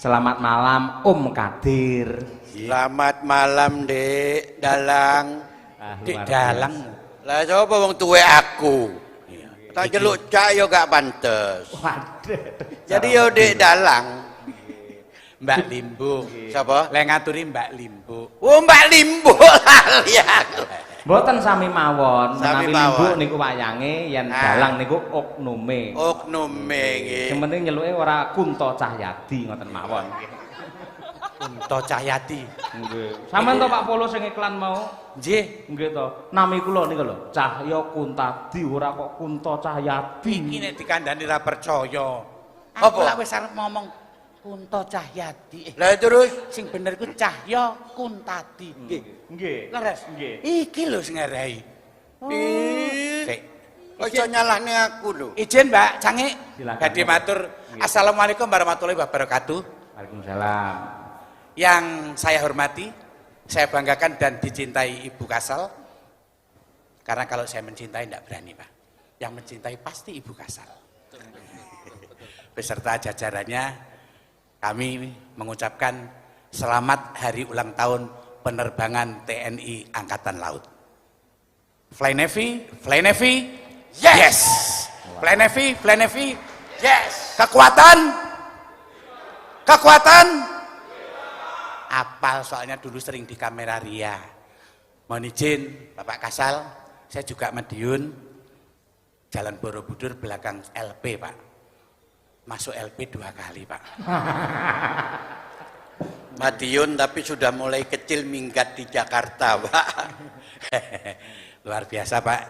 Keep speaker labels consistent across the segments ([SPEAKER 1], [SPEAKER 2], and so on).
[SPEAKER 1] Selamat malam Om Kadir.
[SPEAKER 2] Selamat malam Dek Dalang.
[SPEAKER 1] Dek Dalang.
[SPEAKER 2] Lah sapa wong tuwek aku? Tak jeluk cak yo gak pantes.
[SPEAKER 1] Waduh.
[SPEAKER 2] Jadi yo Dek Dalang.
[SPEAKER 3] Mbak Limbo.
[SPEAKER 2] Siapa?
[SPEAKER 3] Lek ngaturi Mbak Limbo.
[SPEAKER 2] Oh Mbak Limbo lali aku.
[SPEAKER 1] Mboten sami mawon,
[SPEAKER 2] Sami
[SPEAKER 1] menawi Limbu
[SPEAKER 2] mawon.
[SPEAKER 1] niku wayange, yen Dalang niku oknume.
[SPEAKER 2] Oknume nggih.
[SPEAKER 1] Sing penting nyeluke ora Kunto Cahyadi ngoten mawon.
[SPEAKER 3] Kunto Cahyadi.
[SPEAKER 1] Nggih. Sampeyan to Pak Polo sing iklan mau?
[SPEAKER 3] Nggih.
[SPEAKER 1] Nggih to. Nami kula niku lho, Cahya Kuntadi ora kok Kunto Cahyadi.
[SPEAKER 3] Iki nek dikandani ra percaya.
[SPEAKER 2] Apa?
[SPEAKER 3] Aku lak wis arep ngomong Kunto Cahyadi.
[SPEAKER 2] Lah terus
[SPEAKER 3] Sing bener ku Cahya Kuntadi. Nggih.
[SPEAKER 1] Nggih.
[SPEAKER 3] Leres.
[SPEAKER 1] Nggih.
[SPEAKER 3] Iki lho sing ngarai. Sik.
[SPEAKER 2] Ojo nyalahne aku lho.
[SPEAKER 3] Izin Mbak Cange.
[SPEAKER 1] Silakan.
[SPEAKER 3] Badhe matur Assalamualaikum warahmatullahi wabarakatuh.
[SPEAKER 1] Waalaikumsalam.
[SPEAKER 3] Yang saya hormati, saya banggakan dan dicintai Ibu Kasal. Karena kalau saya mencintai tidak berani Pak. Yang mencintai pasti Ibu Kasal. Beserta jajarannya, kami mengucapkan selamat hari ulang tahun penerbangan TNI Angkatan Laut. Fly Navy, yes! Fly Navy, yes! Kekuatan, apal soalnya dulu sering di kamera Ria. Mohon izin Bapak Kasal, saya juga Madiun, Jalan Borobudur belakang LP Pak. Masuk LP 2 kali Pak.
[SPEAKER 2] Madiun tapi sudah mulai kecil minggat di Jakarta, Pak.
[SPEAKER 3] Luar biasa Pak.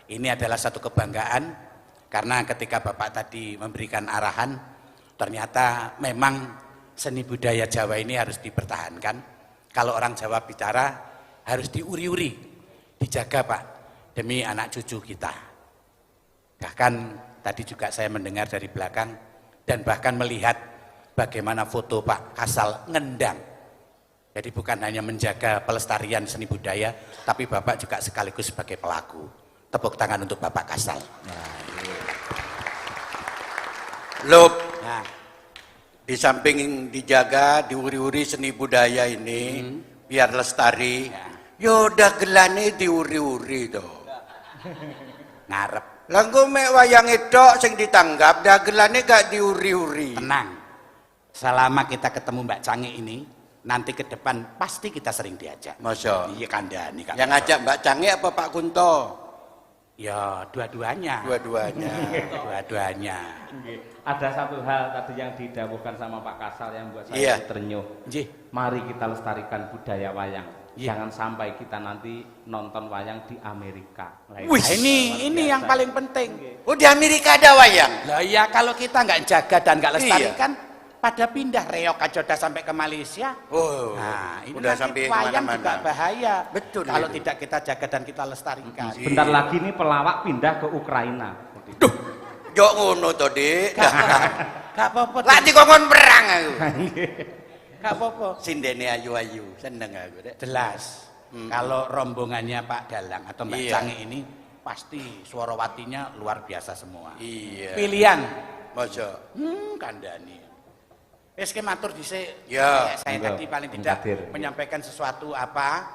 [SPEAKER 3] Ini adalah satu kebanggaan karena ketika Bapak tadi memberikan arahan, ternyata memang seni budaya Jawa ini harus dipertahankan. Kalau orang Jawa bicara harus diuri-uri, dijaga Pak, demi anak cucu kita. Bahkan tadi juga saya mendengar dari belakang dan bahkan melihat bagaimana foto Pak Kasal ngendang. Jadi bukan hanya menjaga pelestarian seni budaya, tapi Bapak juga sekaligus sebagai pelaku. Tepuk tangan untuk Bapak Kasal.
[SPEAKER 2] Loh,
[SPEAKER 3] Nah,
[SPEAKER 2] di samping dijaga, diuri-uri seni budaya ini, biar lestari, yaudah gelane diuri-uri toh.
[SPEAKER 3] ngarep,
[SPEAKER 2] Lah engko mek wayang edok sing ditanggap, dagelane gak diuri-uri.
[SPEAKER 3] tenang. Selama kita ketemu Mbak Cange ini, nanti ke depan pasti kita sering diajak.
[SPEAKER 2] Masa?
[SPEAKER 3] Iya kandhani Kak.
[SPEAKER 2] Yang ngajak Mbak Cange apa Pak Kunto?
[SPEAKER 3] Ya, dua-duanya.
[SPEAKER 2] Dua-duanya.
[SPEAKER 3] Dua-duanya.
[SPEAKER 1] Ada satu hal tadi yang didawuhkan sama Pak Kasal yang buat
[SPEAKER 2] Iya.
[SPEAKER 1] saya ternyuh.
[SPEAKER 3] Nggih.
[SPEAKER 1] Mari kita lestarikan budaya wayang.
[SPEAKER 3] Iya.
[SPEAKER 1] Jangan sampai kita nanti nonton wayang di Amerika. Nah,
[SPEAKER 3] Wih,
[SPEAKER 1] itu
[SPEAKER 3] ini
[SPEAKER 1] luar
[SPEAKER 3] yang
[SPEAKER 1] biasa.
[SPEAKER 3] paling penting.
[SPEAKER 2] Oh di Amerika ada wayang?
[SPEAKER 3] Lah ya kalau kita nggak jaga dan nggak lestarikan,
[SPEAKER 2] Iya.
[SPEAKER 3] pada pindah reok ajoda sampai ke Malaysia.
[SPEAKER 2] Oh,
[SPEAKER 3] Nah, ini
[SPEAKER 2] udah
[SPEAKER 3] nanti
[SPEAKER 2] sampai
[SPEAKER 3] wayang
[SPEAKER 2] kemana-mana.
[SPEAKER 3] juga bahaya.
[SPEAKER 2] Betul,
[SPEAKER 3] Kalau
[SPEAKER 2] itu.
[SPEAKER 3] tidak kita jaga dan kita lestarikan.
[SPEAKER 1] Sebentar lagi nih pelawak pindah ke Ukraina.
[SPEAKER 2] Jok ngono to, Dik.
[SPEAKER 3] Gak apa-apa.
[SPEAKER 2] Lah dikongkon perang aku.
[SPEAKER 3] Gak apa-apa.
[SPEAKER 2] Sindene ayu-ayu, seneng aku, Dek.
[SPEAKER 3] Jelas. Kalau rombongannya Pak Dalang atau Mbak
[SPEAKER 2] Iya.
[SPEAKER 3] Cange ini pasti suarawatinya luar biasa semua.
[SPEAKER 2] Iya.
[SPEAKER 3] Pilihan.
[SPEAKER 2] Masa?
[SPEAKER 3] Kandani. Wis ke matur dhisik.
[SPEAKER 2] Ya.
[SPEAKER 3] Saya
[SPEAKER 1] Monggo,
[SPEAKER 3] tadi paling
[SPEAKER 1] Om
[SPEAKER 3] tidak
[SPEAKER 1] Kadir.
[SPEAKER 3] menyampaikan sesuatu apa?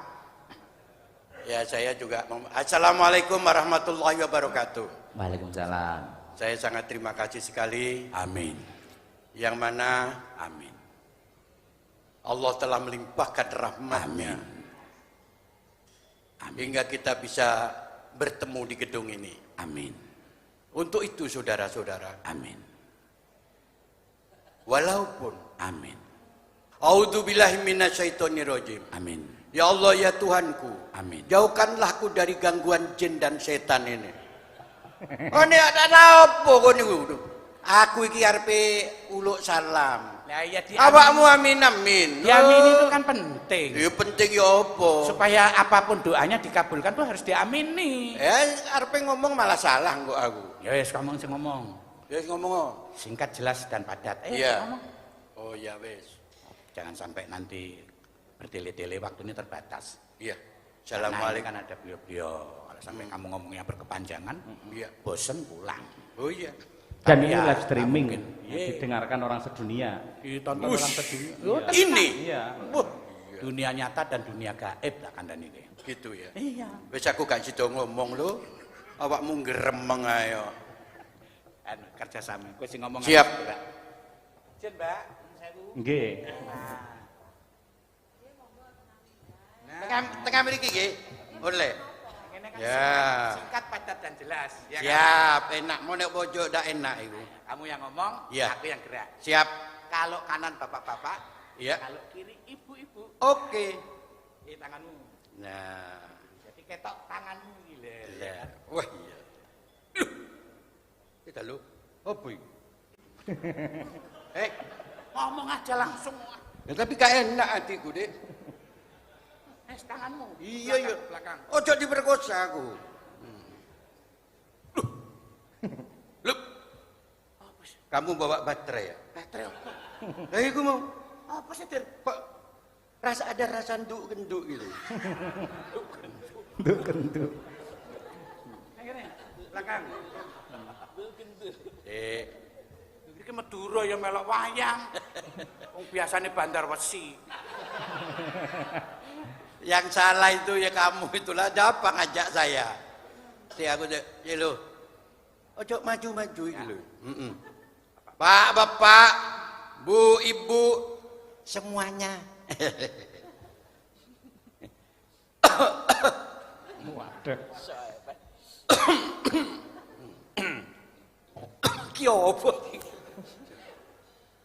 [SPEAKER 2] Ya saya juga. Assalamualaikum warahmatullahi wabarakatuh.
[SPEAKER 1] Waalaikumsalam.
[SPEAKER 2] Saya sangat terima kasih sekali
[SPEAKER 3] Amin.
[SPEAKER 2] yang mana
[SPEAKER 3] Amin.
[SPEAKER 2] Allah telah melimpahkan rahmatnya hingga kita bisa bertemu di gedung ini.
[SPEAKER 3] Amin.
[SPEAKER 2] Untuk itu saudara-saudara,
[SPEAKER 3] Amin.
[SPEAKER 2] walaupun
[SPEAKER 3] Amin.
[SPEAKER 2] A'udzubillahi minasyaitonirrajim.
[SPEAKER 3] Amin.
[SPEAKER 2] Ya Allah ya Tuhanku,
[SPEAKER 3] Amin.
[SPEAKER 2] jauhkanlah aku dari gangguan jin dan setan ini. Oh ini ada apa kau ni? Aku iki arepe uluk salam.
[SPEAKER 3] Lah ya
[SPEAKER 2] Awakmu amin amin.
[SPEAKER 3] diamini itu kan penting.
[SPEAKER 2] Ya penting ya apa?
[SPEAKER 3] Supaya apapun doanya dikabulkan tuh harus diamini.
[SPEAKER 2] Arepe ngomong malah salah kok aku.
[SPEAKER 3] Ya wis kamu sing ngomong.
[SPEAKER 2] Ya ngomong.
[SPEAKER 3] Singkat, jelas dan padat.
[SPEAKER 2] Iya.
[SPEAKER 3] Ngomong.
[SPEAKER 2] Oh ya wes.
[SPEAKER 3] Jangan sampai nanti bertele-tele, waktunya terbatas.
[SPEAKER 2] Iya.
[SPEAKER 3] Karena ini
[SPEAKER 2] Assalamualaikum.
[SPEAKER 3] kan ada beliau-beliau. Kalau sampai kamu ngomongnya berkepanjangan,
[SPEAKER 2] Iya.
[SPEAKER 3] bosen pulang.
[SPEAKER 2] Oh iya.
[SPEAKER 1] Dan
[SPEAKER 3] Tapi
[SPEAKER 1] ini
[SPEAKER 3] ya,
[SPEAKER 1] live streaming,
[SPEAKER 3] nggak mungkin. Iya.
[SPEAKER 1] didengarkan orang sedunia.
[SPEAKER 3] Ditonton
[SPEAKER 2] Wush.
[SPEAKER 3] orang sedunia.
[SPEAKER 2] Ini.
[SPEAKER 1] Iya.
[SPEAKER 3] Wah, dunia nyata dan dunia gaib tak kandhani iki.
[SPEAKER 2] Gitu ya.
[SPEAKER 3] Iya.
[SPEAKER 2] Wis aku gak sida ngomong lho. Awakmu gremeng ayo.
[SPEAKER 3] Anu kerja sama. Kowe sing ngomong.
[SPEAKER 2] Siap.
[SPEAKER 3] Jen, Mbak. Sewu.
[SPEAKER 1] Nggih.
[SPEAKER 2] Tengah mriki nggih. Oleh.
[SPEAKER 3] Ngene kan
[SPEAKER 2] Ya.
[SPEAKER 3] singkat, padat dan jelas. Ya kan?
[SPEAKER 2] Siap, enak mau nek pojok ndak enak iku.
[SPEAKER 3] Kamu yang ngomong,
[SPEAKER 2] Iya.
[SPEAKER 3] aku yang gerak.
[SPEAKER 2] Siap.
[SPEAKER 3] Kalau kanan bapak-bapak,
[SPEAKER 2] Iya.
[SPEAKER 3] kalau kiri ibu-ibu.
[SPEAKER 2] Oke.
[SPEAKER 3] Tanganmu.
[SPEAKER 2] Nah,
[SPEAKER 3] Jadi ketok tanganmu gile.
[SPEAKER 2] ya. Wah iya. Kita lu. Apa iki?
[SPEAKER 3] Ngomong aja langsung.
[SPEAKER 2] Ya tapi gak enak hatiku, Dik.
[SPEAKER 3] Tanganmu.
[SPEAKER 2] Iya, iya.
[SPEAKER 3] Belakang.
[SPEAKER 2] Ojo diperkosa aku. Loh.
[SPEAKER 3] Apa sih?
[SPEAKER 2] Kamu bawa baterai ya?
[SPEAKER 3] Baterai apa?
[SPEAKER 2] Lah iku mau.
[SPEAKER 3] Apa sih, Dir?
[SPEAKER 2] Kok ada rasa nduk-genduk gitu.
[SPEAKER 1] Nduk kenduk.
[SPEAKER 3] Akhirnya, belakang.
[SPEAKER 2] Eh,
[SPEAKER 3] Iki Madura ya melok wayang. Wong biasane bandar wesi.
[SPEAKER 2] yang salah itu ya kamu itulah. Ada apa ngajak saya? Si aku ya lo. Ojo maju-maju iki lho. Pak, Bapak, Bu, Ibu, semuanya.
[SPEAKER 1] Waduh.
[SPEAKER 2] Ki opo?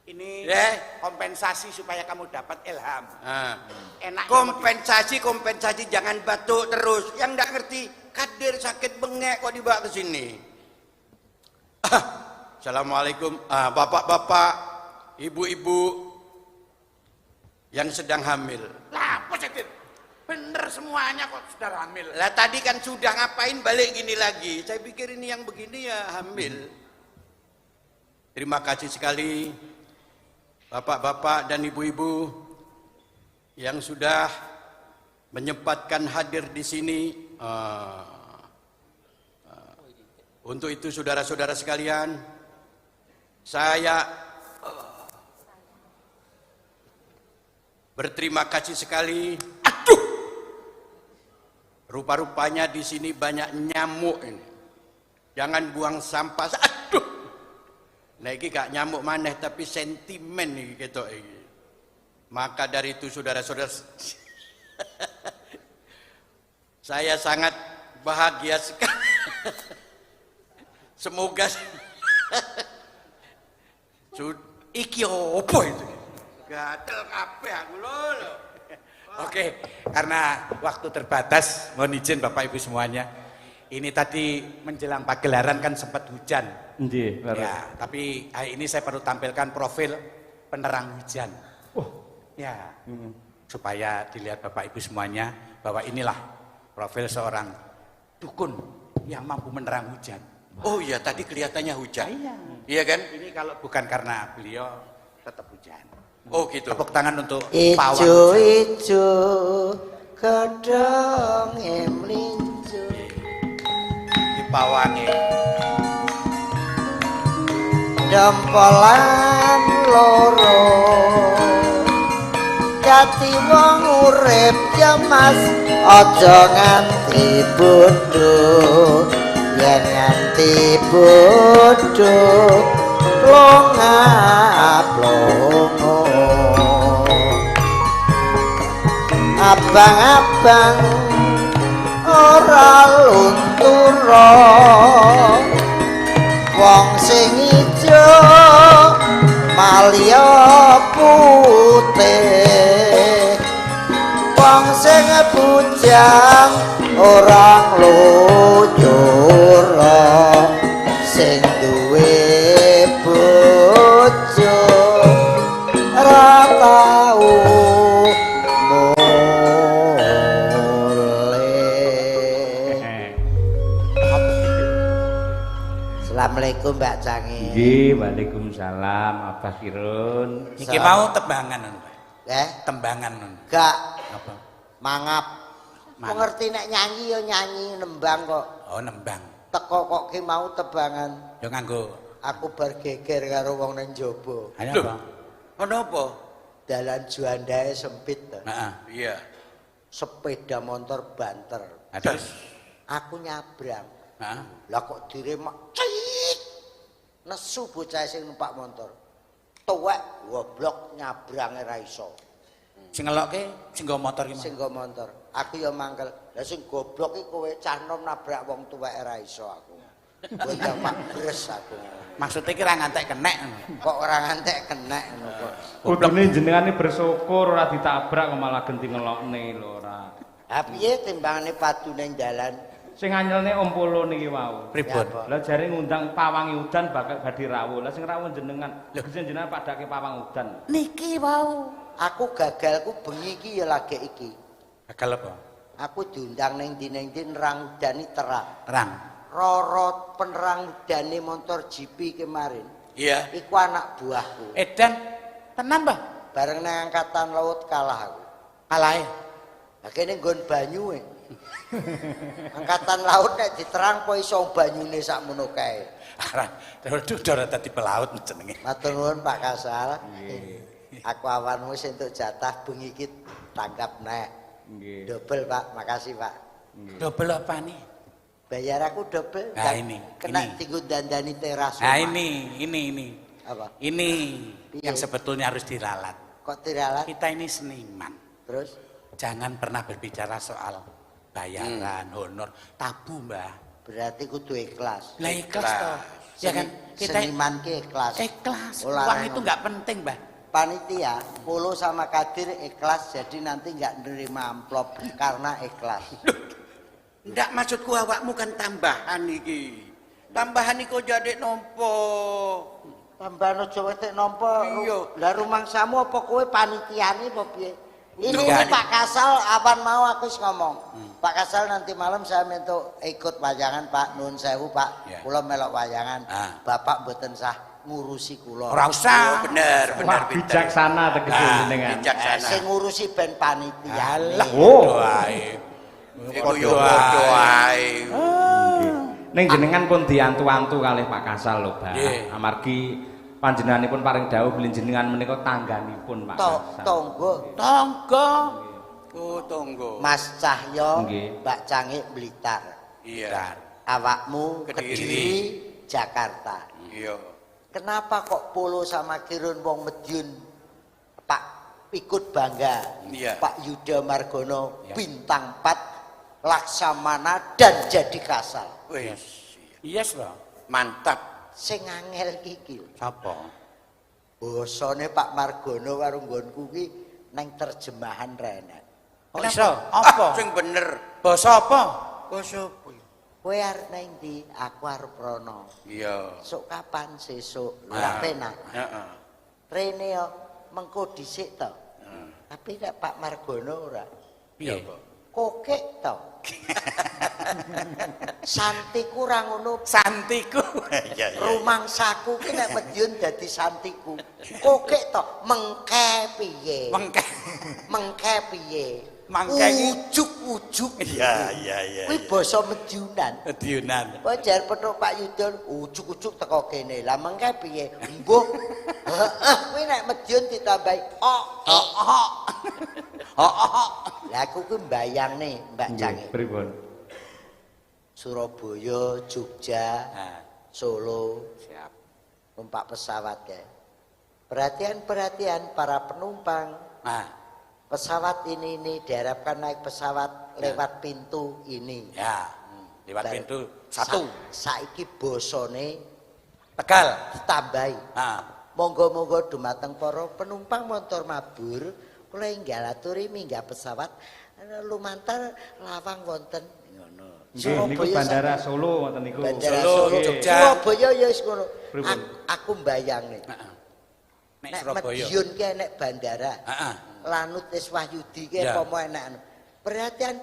[SPEAKER 3] Ini
[SPEAKER 2] Ya.
[SPEAKER 3] kompensasi supaya kamu dapat ilham.
[SPEAKER 2] Ah.
[SPEAKER 3] Enak.
[SPEAKER 2] Kompensasi jangan batuk terus. Yang nggak ngerti kadir sakit bengek kok dibawa ke sini. Assalamualaikum, bapak-bapak, ibu-ibu yang sedang hamil.
[SPEAKER 3] Lah, apa sih, Dir? Bener semuanya kok sudah hamil.
[SPEAKER 2] Lah tadi kan sudah ngapain balik gini lagi? Saya pikir ini yang begini ya hamil. Terima kasih sekali bapak-bapak dan ibu-ibu yang sudah menyempatkan hadir di sini. Untuk itu saudara-saudara sekalian, saya berterima kasih sekali. Rupa-rupanya di sini banyak nyamuk ini. Jangan buang sampah. Aduh. Nah ini gak nyamuk maneh tapi sentimen nih gitu. Maka dari itu saudara-saudara, saya sangat bahagia sekali. Semoga iki opo itu? Gatel kabeh aku lho.
[SPEAKER 3] Oke, karena waktu terbatas, mohon izin Bapak Ibu semuanya. Ini tadi menjelang pagelaran kan sempat hujan.
[SPEAKER 1] Nggih,
[SPEAKER 3] Ya, tapi hari ini saya perlu tampilkan profil penerang hujan. Ya, supaya dilihat Bapak Ibu semuanya bahwa inilah profil seorang dukun yang mampu menerang hujan.
[SPEAKER 2] Oh iya, tadi kelihatannya hujan.
[SPEAKER 3] Iya.
[SPEAKER 2] Iya kan?
[SPEAKER 3] Ini kalau bukan karena beliau tetap hujan.
[SPEAKER 2] Oh gitu.
[SPEAKER 3] Tepuk tangan untuk
[SPEAKER 4] Ijo
[SPEAKER 3] pawang hujan.
[SPEAKER 4] ijo godhong mlinjo
[SPEAKER 2] Di pawange.
[SPEAKER 4] dempolan loro jati wong urip jemas aja nganti bodho yen nganti bodho plonga-plongo abang-abang ora luntura wong sing ijo malya putih wong sing bujang orang lujur sing duwe bojo ora tau mulih. Assalamualaikum Mbak Cangi.
[SPEAKER 1] Nggih, Waalaikumsalam, Abah Kirun.
[SPEAKER 3] Iki mau tembangan nun, Pak. Tembangan nun.
[SPEAKER 4] Gak
[SPEAKER 3] Apa?
[SPEAKER 4] mangap.
[SPEAKER 3] Mangap.
[SPEAKER 4] Ngerti nek nyanyi ya nyanyi nembang kok.
[SPEAKER 3] Oh, nembang.
[SPEAKER 4] Teko kok ki mau tebangan.
[SPEAKER 3] Yo nganggo
[SPEAKER 4] Aku bar geger karo wong nang jaba.
[SPEAKER 3] Ayo apa?
[SPEAKER 2] Ono apa?
[SPEAKER 4] Dalan juandae sempit to.
[SPEAKER 3] Heeh.
[SPEAKER 2] Iya.
[SPEAKER 4] Sepeda motor banter.
[SPEAKER 3] Terus
[SPEAKER 4] Aku nyabrang.
[SPEAKER 3] heeh.
[SPEAKER 4] Lah kok diremak cit. Nesu bocah sing numpak motor. Tuwek goblok nyabrange ra iso.
[SPEAKER 3] Sing ngelokke sing nggo motor ki.
[SPEAKER 4] Sing nggo motor. Aku ya mangkel. Lah sing goblok iki kowe cah nom nabrak wong tuweke ra iso aku. Bocah mak gres aku.
[SPEAKER 3] Maksudnya ki ra ngantek kenek.
[SPEAKER 4] Kok ora ngantek kenek ngono kok.
[SPEAKER 1] Kudune jenengane bersyukur ora ditabrak kok malah genti ngelokne lho ora.
[SPEAKER 4] Ha piye timbangane padune dalan?
[SPEAKER 1] Sing anyelne Om Polo niki wau.
[SPEAKER 3] Pripun?
[SPEAKER 4] Ya,
[SPEAKER 1] Lah jare ngundang pawangi udan bakal badhe rawuh. Lah sing rawuh jenengan. Lho jenengan padake pawang udan.
[SPEAKER 4] Niki wau. Aku gagalku bengi iki ya lagi iki.
[SPEAKER 3] Gagal apa?
[SPEAKER 4] Aku diundang ning ndi nerang udani terang.
[SPEAKER 3] Terang.
[SPEAKER 4] Roro penerang udane motor GP kemarin.
[SPEAKER 2] Iya.
[SPEAKER 4] Iku anak buahku.
[SPEAKER 3] Edan tenan, Mbah.
[SPEAKER 4] Bareng nang angkatan laut kalah aku.
[SPEAKER 3] Kalahe.
[SPEAKER 4] Lah kene nggon banyu e. Angkatan laut nek diterang po iso banyune sakmono kae.
[SPEAKER 3] Terus ora dadi pelaut jenenge.
[SPEAKER 4] Matur nuwun Pak Kasal. Aku awanmu sing entuk jatah bengi iki tanggap nek.
[SPEAKER 1] Nggih.
[SPEAKER 4] Dobel Pak, makasih Pak.
[SPEAKER 3] Dobel apa nih?
[SPEAKER 4] Bayar aku dobel.
[SPEAKER 3] Nah,
[SPEAKER 4] Dan
[SPEAKER 3] ini,
[SPEAKER 4] kena
[SPEAKER 3] ini.
[SPEAKER 4] tinggu dandani teras.
[SPEAKER 3] Nah
[SPEAKER 4] rumah.
[SPEAKER 3] ini.
[SPEAKER 4] Apa?
[SPEAKER 3] Ini
[SPEAKER 4] Piye?
[SPEAKER 3] yang sebetulnya harus diralat.
[SPEAKER 4] Kok tiralat?
[SPEAKER 3] Kita ini seniman.
[SPEAKER 4] Terus
[SPEAKER 3] Jangan pernah berbicara soal bayaran, honor, tabu, Mbah.
[SPEAKER 4] berarti kudu ikhlas.
[SPEAKER 3] Lah ikhlas toh. Ya kan? Kita
[SPEAKER 4] Seniman ki ikhlas.
[SPEAKER 3] ikhlas.
[SPEAKER 4] Olahraga.
[SPEAKER 3] Uang itu nggak penting, Mbah.
[SPEAKER 4] Panitia, Polo sama Kadir ikhlas jadi nanti nggak nerima amplop karena ikhlas.
[SPEAKER 2] Ndak maksudku awakmu kan tambahan iki. Tambahan iku jadi nompo.
[SPEAKER 4] Tambahan aja wetek nompo.
[SPEAKER 2] Iya.
[SPEAKER 4] Lah rumangsamu apa kowe panitiane apa piye? Ini
[SPEAKER 3] Enggak.
[SPEAKER 4] Pak Kasal awan mau aku wis ngomong. Pak Kasal nanti malam saya minta ikut wayangan Pak, nuwun sewu Pak.
[SPEAKER 3] Ya.
[SPEAKER 4] Kula melok wayangan.
[SPEAKER 3] Ah.
[SPEAKER 4] Bapak mboten sah ngurusi kula.
[SPEAKER 3] Ora usah.
[SPEAKER 2] Bener,
[SPEAKER 1] Wah, bijaksana tegese jenengan.
[SPEAKER 2] Bijaksana.
[SPEAKER 4] Sing ngurusi ben panitia.
[SPEAKER 3] Alah,
[SPEAKER 1] Oh.
[SPEAKER 3] doae.
[SPEAKER 2] Iku yo padha ae.
[SPEAKER 1] Ning jenengan pun diantu-antu kalih Pak Kasal lho, Mbah.
[SPEAKER 3] Nggih.
[SPEAKER 1] Amargi panjenenganipun paring dawuh bilih jenengan menika tangganipun Pak Kasal.
[SPEAKER 4] Tonggo.
[SPEAKER 3] Tonggo.
[SPEAKER 2] Oh, tonggo.
[SPEAKER 4] Mas Cahyo,
[SPEAKER 1] Nggih.
[SPEAKER 4] Mbak Cangik Blitar.
[SPEAKER 2] Iya.
[SPEAKER 4] Awakmu
[SPEAKER 2] Kediri.
[SPEAKER 4] Kediri, Jakarta.
[SPEAKER 2] Iya.
[SPEAKER 4] Kenapa kok Polo sama Kirun wong Medion Pak ikut bangga?
[SPEAKER 2] Iya.
[SPEAKER 4] Pak Yuda Margono
[SPEAKER 3] Iya.
[SPEAKER 4] bintang 4 Laksamana dan jadi Kasal.
[SPEAKER 2] Wis.
[SPEAKER 3] Yes, Bro.
[SPEAKER 2] Mantap.
[SPEAKER 4] Sing angel iki.
[SPEAKER 3] Sapa?
[SPEAKER 4] Bosone Pak Margono karo nggonku ki neng terjemahan renek.
[SPEAKER 3] Kok iso? Apa?
[SPEAKER 2] Sing bener.
[SPEAKER 3] Basa apa?
[SPEAKER 2] Basa
[SPEAKER 4] Kowe arep nang ndi? Aku arep rono.
[SPEAKER 2] Iya.
[SPEAKER 4] Sok kapan sesuk?
[SPEAKER 2] Ah.
[SPEAKER 4] Ora penak.
[SPEAKER 2] Heeh.
[SPEAKER 4] Rene yo mengko dhisik to. Tapi nek Pak Margono ora.
[SPEAKER 3] Piye?
[SPEAKER 4] Kokek to. Santiku ra ngono.
[SPEAKER 3] Santiku. Iya,
[SPEAKER 4] Rumangsaku ki nek Medion dadi santiku. Kokek to mengke piye?
[SPEAKER 3] Mengke.
[SPEAKER 4] Mengke piye?
[SPEAKER 3] Mangke iki-
[SPEAKER 4] Ujuk-ujuk.
[SPEAKER 3] Iya.
[SPEAKER 4] Kuwi basa Medionan.
[SPEAKER 3] Medionan.
[SPEAKER 4] Wajar petuk Pak Yudon ujuk-ujuk teko kene. Lah mengke piye? Mbuh. Heeh, kuwi nek Medion ditambahi Lah aku ku mbayangne Mbak Canggih.
[SPEAKER 1] Pripun?
[SPEAKER 4] Surabaya, Jogja,
[SPEAKER 3] Nah,
[SPEAKER 4] Solo,
[SPEAKER 3] siap.
[SPEAKER 4] numpak pesawat ya. Perhatian para penumpang.
[SPEAKER 3] Nah,
[SPEAKER 4] Pesawat ini diharapkan naik pesawat lewat pintu ini.
[SPEAKER 3] ya. Lewat
[SPEAKER 4] Bar-
[SPEAKER 3] pintu satu.
[SPEAKER 4] Saiki bosone
[SPEAKER 3] Tegal.
[SPEAKER 4] tambahi.
[SPEAKER 3] Nah,
[SPEAKER 4] Monggo-monggo dumateng para penumpang motor mabur, kula enggal aturi minggah pesawat lumantar lawang wonten ngono.
[SPEAKER 1] Nggih, niku Bandara Solo ngoten niku.
[SPEAKER 4] Bandara
[SPEAKER 3] Solo,
[SPEAKER 4] Solo,
[SPEAKER 3] Jogja.
[SPEAKER 4] Surabaya ya wis ngono.
[SPEAKER 1] Pripun?
[SPEAKER 4] Aku mbayangne.
[SPEAKER 3] nek
[SPEAKER 4] Nek
[SPEAKER 3] Surabaya.
[SPEAKER 4] Medion ki enek bandara.
[SPEAKER 3] Heeh.
[SPEAKER 4] Lanut wis Wahyudi ki
[SPEAKER 3] Ya.
[SPEAKER 4] apa enek anu. Perhatian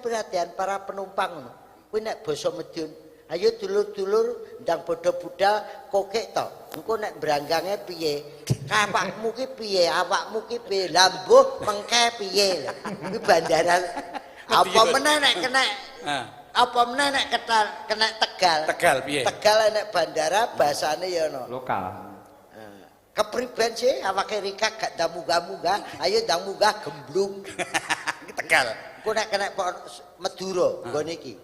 [SPEAKER 4] para penumpang ngono. Kuwi nek basa Medion, ayo dulur-dulur ndang bodho budal kokek to. Engko nek branggange piye? Awakmu ki piye? Awakmu ki piye? Lah mbuh mengke piye? Kuwi bandara. Apa
[SPEAKER 3] Medion.
[SPEAKER 4] meneh nek kena
[SPEAKER 3] Nah,
[SPEAKER 4] Apa meneh nek kena Tegal.
[SPEAKER 3] Tegal piye?
[SPEAKER 4] Tegal nek bandara bahasane ya ono.
[SPEAKER 1] Lokal.
[SPEAKER 4] Kepriben sih awake Rika gak ndang munggah-munggah, ayo ndang munggah gemblung.
[SPEAKER 3] Tegal.
[SPEAKER 4] Ku nek kena Madura nggone iki.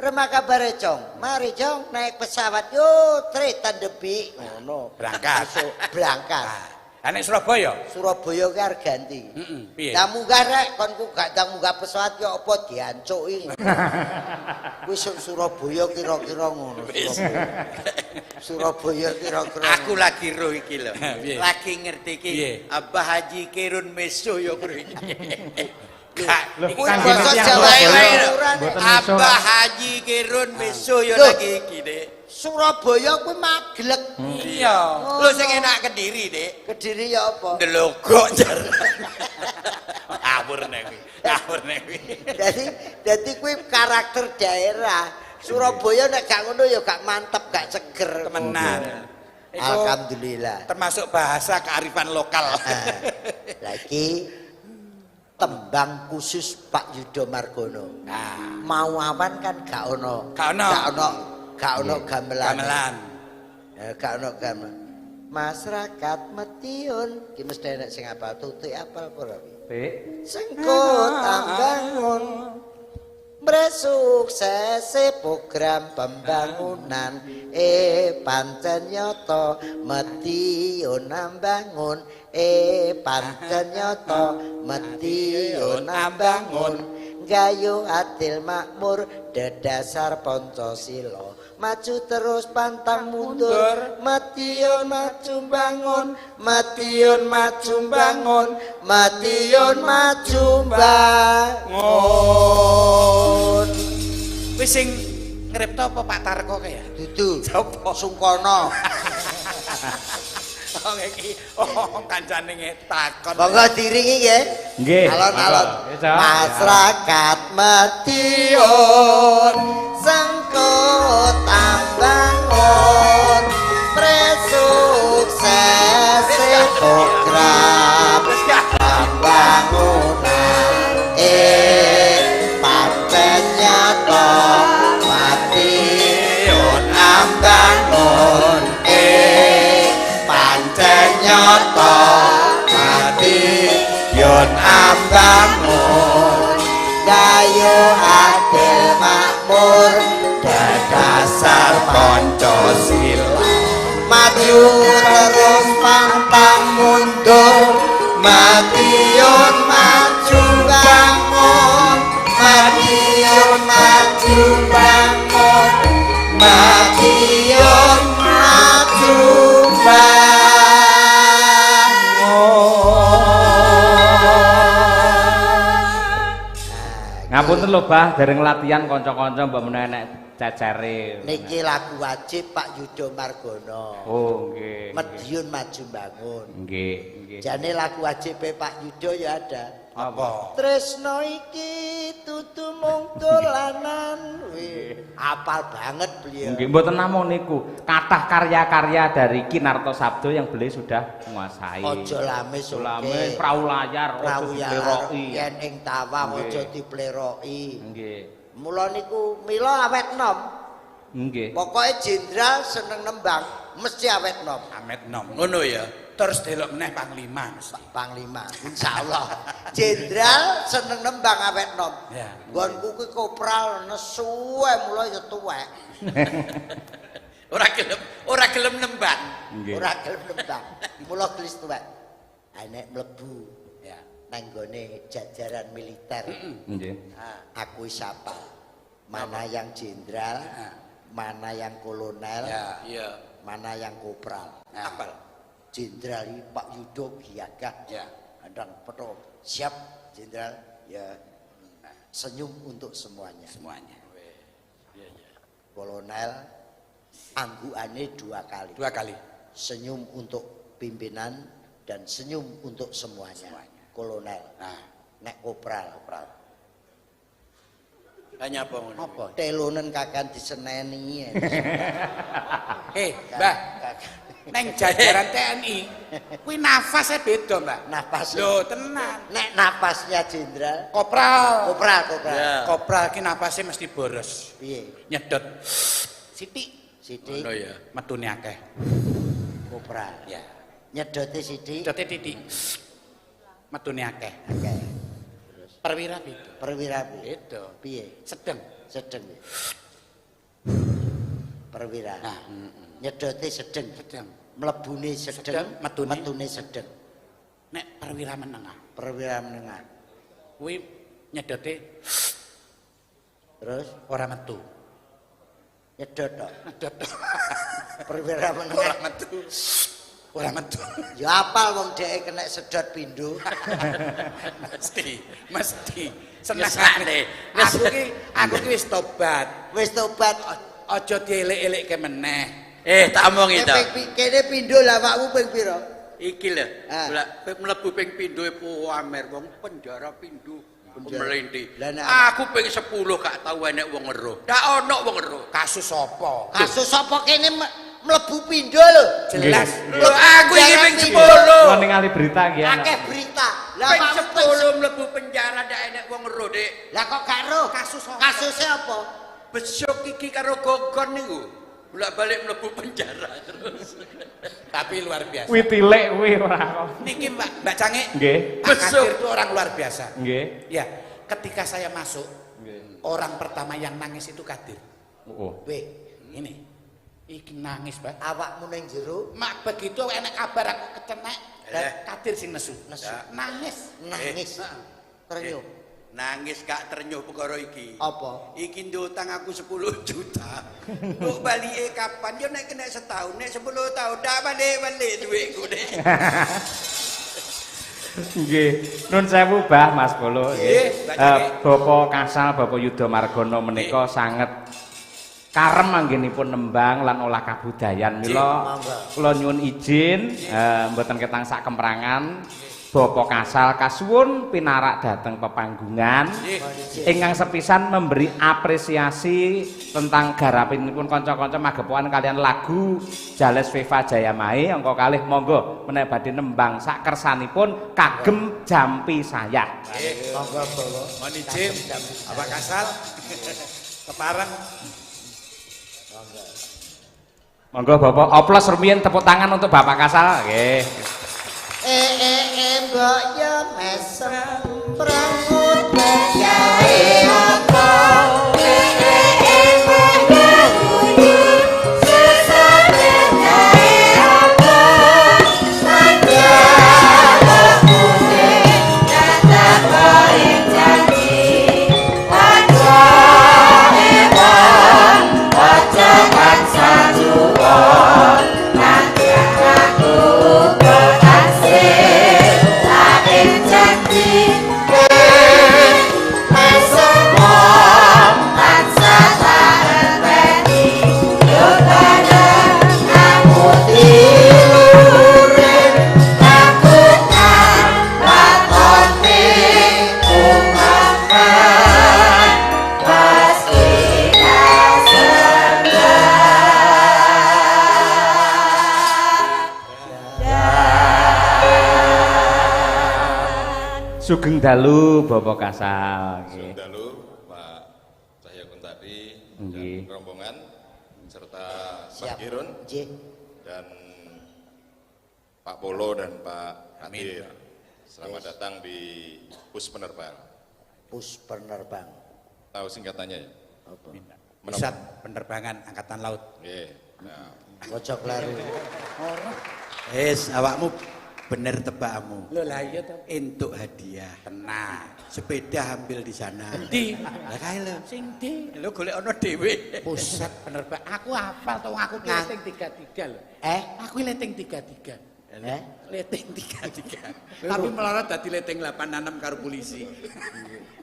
[SPEAKER 4] Remah kabare Cong. Mari Cong naik pesawat yo tretan debik ngono.
[SPEAKER 3] Berangkat.
[SPEAKER 4] Berangkat.
[SPEAKER 3] Nek Surabaya?
[SPEAKER 4] Surabaya ki arep ganti.
[SPEAKER 3] Piye?
[SPEAKER 4] Ndang munggah rek kon ku gak ndang munggah pesawat yo apa diancuki. Wis Surabaya kira-kira ngono. Surabaya kira-kira.
[SPEAKER 2] Aku lagi roh iki lho.
[SPEAKER 3] Piye?
[SPEAKER 2] Lagi ngerti iki.
[SPEAKER 3] Piye?
[SPEAKER 2] Abah Haji Kirun Meso ya bro iki.
[SPEAKER 1] Loh,
[SPEAKER 4] Kuwi
[SPEAKER 1] kan
[SPEAKER 4] basa
[SPEAKER 1] gini yang
[SPEAKER 4] Jawa
[SPEAKER 1] Surabaya.
[SPEAKER 4] ukuran.
[SPEAKER 1] Mboten iso.
[SPEAKER 2] Abah Haji Kirun Meso ya
[SPEAKER 4] Loh.
[SPEAKER 2] lagi iki, Dik.
[SPEAKER 4] Surabaya kuwi maglek.
[SPEAKER 3] Iya.
[SPEAKER 2] Lho sing enak Kediri, Dik.
[SPEAKER 4] Kediri ya apa?
[SPEAKER 2] Ndelogok jar. Ngawur nek kuwi. Ngawur nek kuwi.
[SPEAKER 4] Dadi kuwi karakter daerah. Surabaya nek gak ngono ya gak mantep, gak seger.
[SPEAKER 3] Temenan. Iku
[SPEAKER 4] Alhamdulillah.
[SPEAKER 3] termasuk bahasa kearifan lokal.
[SPEAKER 4] Lagi tembang khusus Pak Yudo Margono.
[SPEAKER 3] Nah,
[SPEAKER 4] Mau awan kan gak ono.
[SPEAKER 3] Gak ono.
[SPEAKER 4] Gak ono gamelan.
[SPEAKER 3] gamelan.
[SPEAKER 4] Gak ono gamelan. Masyarakat Madiun ki mesti enek sing apal tutik apal apa ora?
[SPEAKER 1] Pik.
[SPEAKER 4] Sengkut ambangun Mresuksese program pembangunan pancen nyata Madiun ambangun pancen nyata Madiun ambangun gayu adil makmur dedasar Pancasila maju terus pantang mundur Madiun maju bangun Madiun maju bangun Madiun maju bangun
[SPEAKER 3] Wis sing ngripta apa Pak Tarko kaya?
[SPEAKER 4] dudu
[SPEAKER 3] Sopo?
[SPEAKER 4] Sungkono
[SPEAKER 3] Oh iki kancane takon.
[SPEAKER 4] monggo diringi nggih
[SPEAKER 1] Nggih.
[SPEAKER 4] alon-alon
[SPEAKER 1] Monggo. Iso.
[SPEAKER 4] masyarakat Madiun sengkut ambangun presukses program pembangunan pancen nyata Madiun ambangun pancen nyata Madiun ambangun gayu adil makmur dasar Pancasila maju terus pantang mundur Madiun maju bangun Madiun maju bangun Madiun maju bangun.
[SPEAKER 1] Ngapunten lho, Bah, dereng latihan kanca-kanca mbok menawa nek cecere.
[SPEAKER 4] Niki lagu wajib Pak Yudo Margono.
[SPEAKER 1] Oh, nggih.
[SPEAKER 4] Madiun maju bangun.
[SPEAKER 1] Nggih, nggih.
[SPEAKER 4] Jane lagu wajib Pak Yudo ya ada.
[SPEAKER 3] Apa?
[SPEAKER 4] Tresno iki tutu mung dolanan. Wih, apal banget beliau.
[SPEAKER 1] Nggih, mboten namung niku. Kathah karya-karya dari Kinarto Sabdo yang beliau sudah menguasai.
[SPEAKER 4] Ojo lamis
[SPEAKER 1] Lamis, perahu layar, ojo dipleroki.
[SPEAKER 4] yen ing tawang
[SPEAKER 1] Nggih.
[SPEAKER 4] ojo dipleroki.
[SPEAKER 1] Nggih.
[SPEAKER 4] Mula niku mila awet nom.
[SPEAKER 1] Nggih.
[SPEAKER 4] Pokoke jenderal seneng nembang mesti awet nom.
[SPEAKER 3] Amet nom.
[SPEAKER 2] Ngono ya.
[SPEAKER 3] Terus delok meneh Panglima mesti.
[SPEAKER 4] Panglima, insyaallah. Jenderal seneng nembang awet nom.
[SPEAKER 3] Ya.
[SPEAKER 4] Nggonku kuwi kopral nesu ae mula ya tuwek.
[SPEAKER 2] Ora gelem nembang.
[SPEAKER 1] Nggih.
[SPEAKER 4] Ora gelem nembang. Mula gelis tuwek. Nek mlebu ya nang gone jajaran militer.
[SPEAKER 1] Nggih.
[SPEAKER 4] Aku wis apal. Mana yang jenderal, mana yang kolonel,
[SPEAKER 3] Ya.
[SPEAKER 2] Iya.
[SPEAKER 4] mana yang kopral.
[SPEAKER 3] Apal.
[SPEAKER 4] Jenderal ini Pak Yudo Giyagah.
[SPEAKER 3] Ya.
[SPEAKER 4] Andang peto siap jenderal ya senyum untuk semuanya.
[SPEAKER 3] Semuanya.
[SPEAKER 4] Kolonel angguane 2 kali.
[SPEAKER 3] 2 kali.
[SPEAKER 4] Senyum untuk pimpinan dan senyum untuk semuanya. Kolonel.
[SPEAKER 3] Nah,
[SPEAKER 4] Nek kopral.
[SPEAKER 2] Tanya apa ngono?
[SPEAKER 4] Apa? Telonen kakan diseneni.
[SPEAKER 3] Mbah, Neng jajaran TNI kuwi nafasnya beda, Mbak.
[SPEAKER 4] Napas.
[SPEAKER 3] Lho, tenan.
[SPEAKER 4] Nek napasnya jenderal.
[SPEAKER 3] Kopral.
[SPEAKER 4] Kopral.
[SPEAKER 3] Kopral ki napasnya mesti boros.
[SPEAKER 4] Piye?
[SPEAKER 3] Nyedot. Sithik.
[SPEAKER 4] Sithik.
[SPEAKER 2] Oh ya.
[SPEAKER 3] Metune akeh.
[SPEAKER 4] Kopral.
[SPEAKER 3] Ya.
[SPEAKER 4] Nyedote sithik.
[SPEAKER 3] Nyedote titik. Metune akeh.
[SPEAKER 4] Akeh.
[SPEAKER 3] Perwira beda.
[SPEAKER 4] Perwira piye?
[SPEAKER 3] Beda.
[SPEAKER 4] Piye?
[SPEAKER 3] Sedeng.
[SPEAKER 4] Sedeng. Perwira.
[SPEAKER 3] Nah,
[SPEAKER 4] Nyedote sedeng.
[SPEAKER 3] sedeng.
[SPEAKER 4] Mlebune sedeng, metune sedeng.
[SPEAKER 3] Nek perwira menengah.
[SPEAKER 4] Perwira menengah.
[SPEAKER 3] Kuwi nyedote
[SPEAKER 4] Terus
[SPEAKER 3] ora metu.
[SPEAKER 4] nyedot tok.
[SPEAKER 3] Nyedot.
[SPEAKER 4] Perwira
[SPEAKER 3] Ora
[SPEAKER 4] menengah.
[SPEAKER 3] metu. Ora metu.
[SPEAKER 4] Ya apal wong dhek kena sedot pindho.
[SPEAKER 3] Mesti. Senengane. Aku ki wis tobat.
[SPEAKER 4] Wis tobat.
[SPEAKER 3] Aja dielek-elekke meneh.
[SPEAKER 2] Tak omongi to.
[SPEAKER 4] Kene pindho lah awakmu ping pira?
[SPEAKER 2] Iki lho, kowe mlebu ping pindho pamer wong penjara pindho. Mlenti. Aku ping 10 gak tau enek wong eruh. Ndak ono wong eruh.
[SPEAKER 3] Kasus apa?
[SPEAKER 4] Kasus apa kene mlebu pindho lho.
[SPEAKER 3] Jelas.
[SPEAKER 2] Lho aku iki ping 10.
[SPEAKER 1] Kula ningali berita nggih.
[SPEAKER 4] Akeh berita. Lah
[SPEAKER 2] Ping 10 mlebu penjara ndak enek wong eruh, Dik.
[SPEAKER 4] Lah kok gak roh? Kasuse apa?
[SPEAKER 2] Besok iki karo gogon niku. Bolak-balik mlebu penjara terus.
[SPEAKER 3] Tapi luar biasa.
[SPEAKER 1] Kuwi tilik kuwi ora kok.
[SPEAKER 3] Niki Mbak Cange.
[SPEAKER 1] Nggih.
[SPEAKER 3] Pak Kadir itu orang luar biasa.
[SPEAKER 1] Nggih.
[SPEAKER 3] Ya, ketika saya masuk, orang pertama yang nangis itu Kadir.
[SPEAKER 1] Oh.
[SPEAKER 3] Weh, ini. Iki nangis, Pak.
[SPEAKER 4] Awakmu ning jero
[SPEAKER 3] Mak begitu enek kabar aku kecenek, Kadir sing nesu. Nangis.
[SPEAKER 4] nangis. Ternyuh.
[SPEAKER 2] Nangis gak ternyuh perkara iki.
[SPEAKER 4] Apa?
[SPEAKER 2] Iki ndutang aku 10 juta. Kok balike kapan? Yo nek kena setahun, nek 10 tahun ndak balik-balik duitku nek.
[SPEAKER 1] Nggih. Nun sewu Bah Mas Bolo nggih. Bapak Kasal, Bapak Yudha Margono menika sanget karem anggenipun nembang lan olah kabudayan. Mila kula nyuwun izin mboten ketang sak kemrangan Bapak Kasal kasuwun pinarak dhateng pepanggungan ingkang sepisan memberi apresiasi tentang garapinipun kanca-kanca magepokan kalian lagu Jales Viva Jayamai angka kalih monggo menawi badhe nembang sak kersanipun kagem jampi saya.
[SPEAKER 4] Monggo bawa.
[SPEAKER 3] Mohon izin Bapak Kasal kepareng.
[SPEAKER 1] Monggo Bapak oplos rumiyin tepuk tangan untuk Bapak Kasal nggih.
[SPEAKER 4] Mbok yo mesem pramut gawe apa
[SPEAKER 1] Sugeng dalu Bapak Kasal nggih.
[SPEAKER 5] Sugeng dalu Pak Cahya Kuntadi
[SPEAKER 1] Nggih.
[SPEAKER 5] dan rombongan serta
[SPEAKER 4] Siap.
[SPEAKER 5] Pak Girun
[SPEAKER 4] Nggih.
[SPEAKER 5] dan Pak Polo dan Pak Kadir. Selamat datang di Pus Penerbang.
[SPEAKER 4] Pus penerbang.
[SPEAKER 5] Tahu singkatannya ya?
[SPEAKER 4] Apa?
[SPEAKER 3] Pusat Penerbangan Angkatan Laut.
[SPEAKER 5] Nggih. Nah,
[SPEAKER 4] Ojo kleru.
[SPEAKER 2] Awakmu bener tebakmu.
[SPEAKER 3] Lho lah iya to.
[SPEAKER 2] Entuk hadiah.
[SPEAKER 3] Tenang.
[SPEAKER 2] Sepeda ambil di sana.
[SPEAKER 3] Di
[SPEAKER 2] Lah kae lho.
[SPEAKER 3] sing di
[SPEAKER 2] Lho golek ana dhewe.
[SPEAKER 3] pusat penerbangan. Aku hafal to aku ki leting 33 lho. Aku leting 33. Leting 33. Tapi melorot dadi leting 86 karo polisi.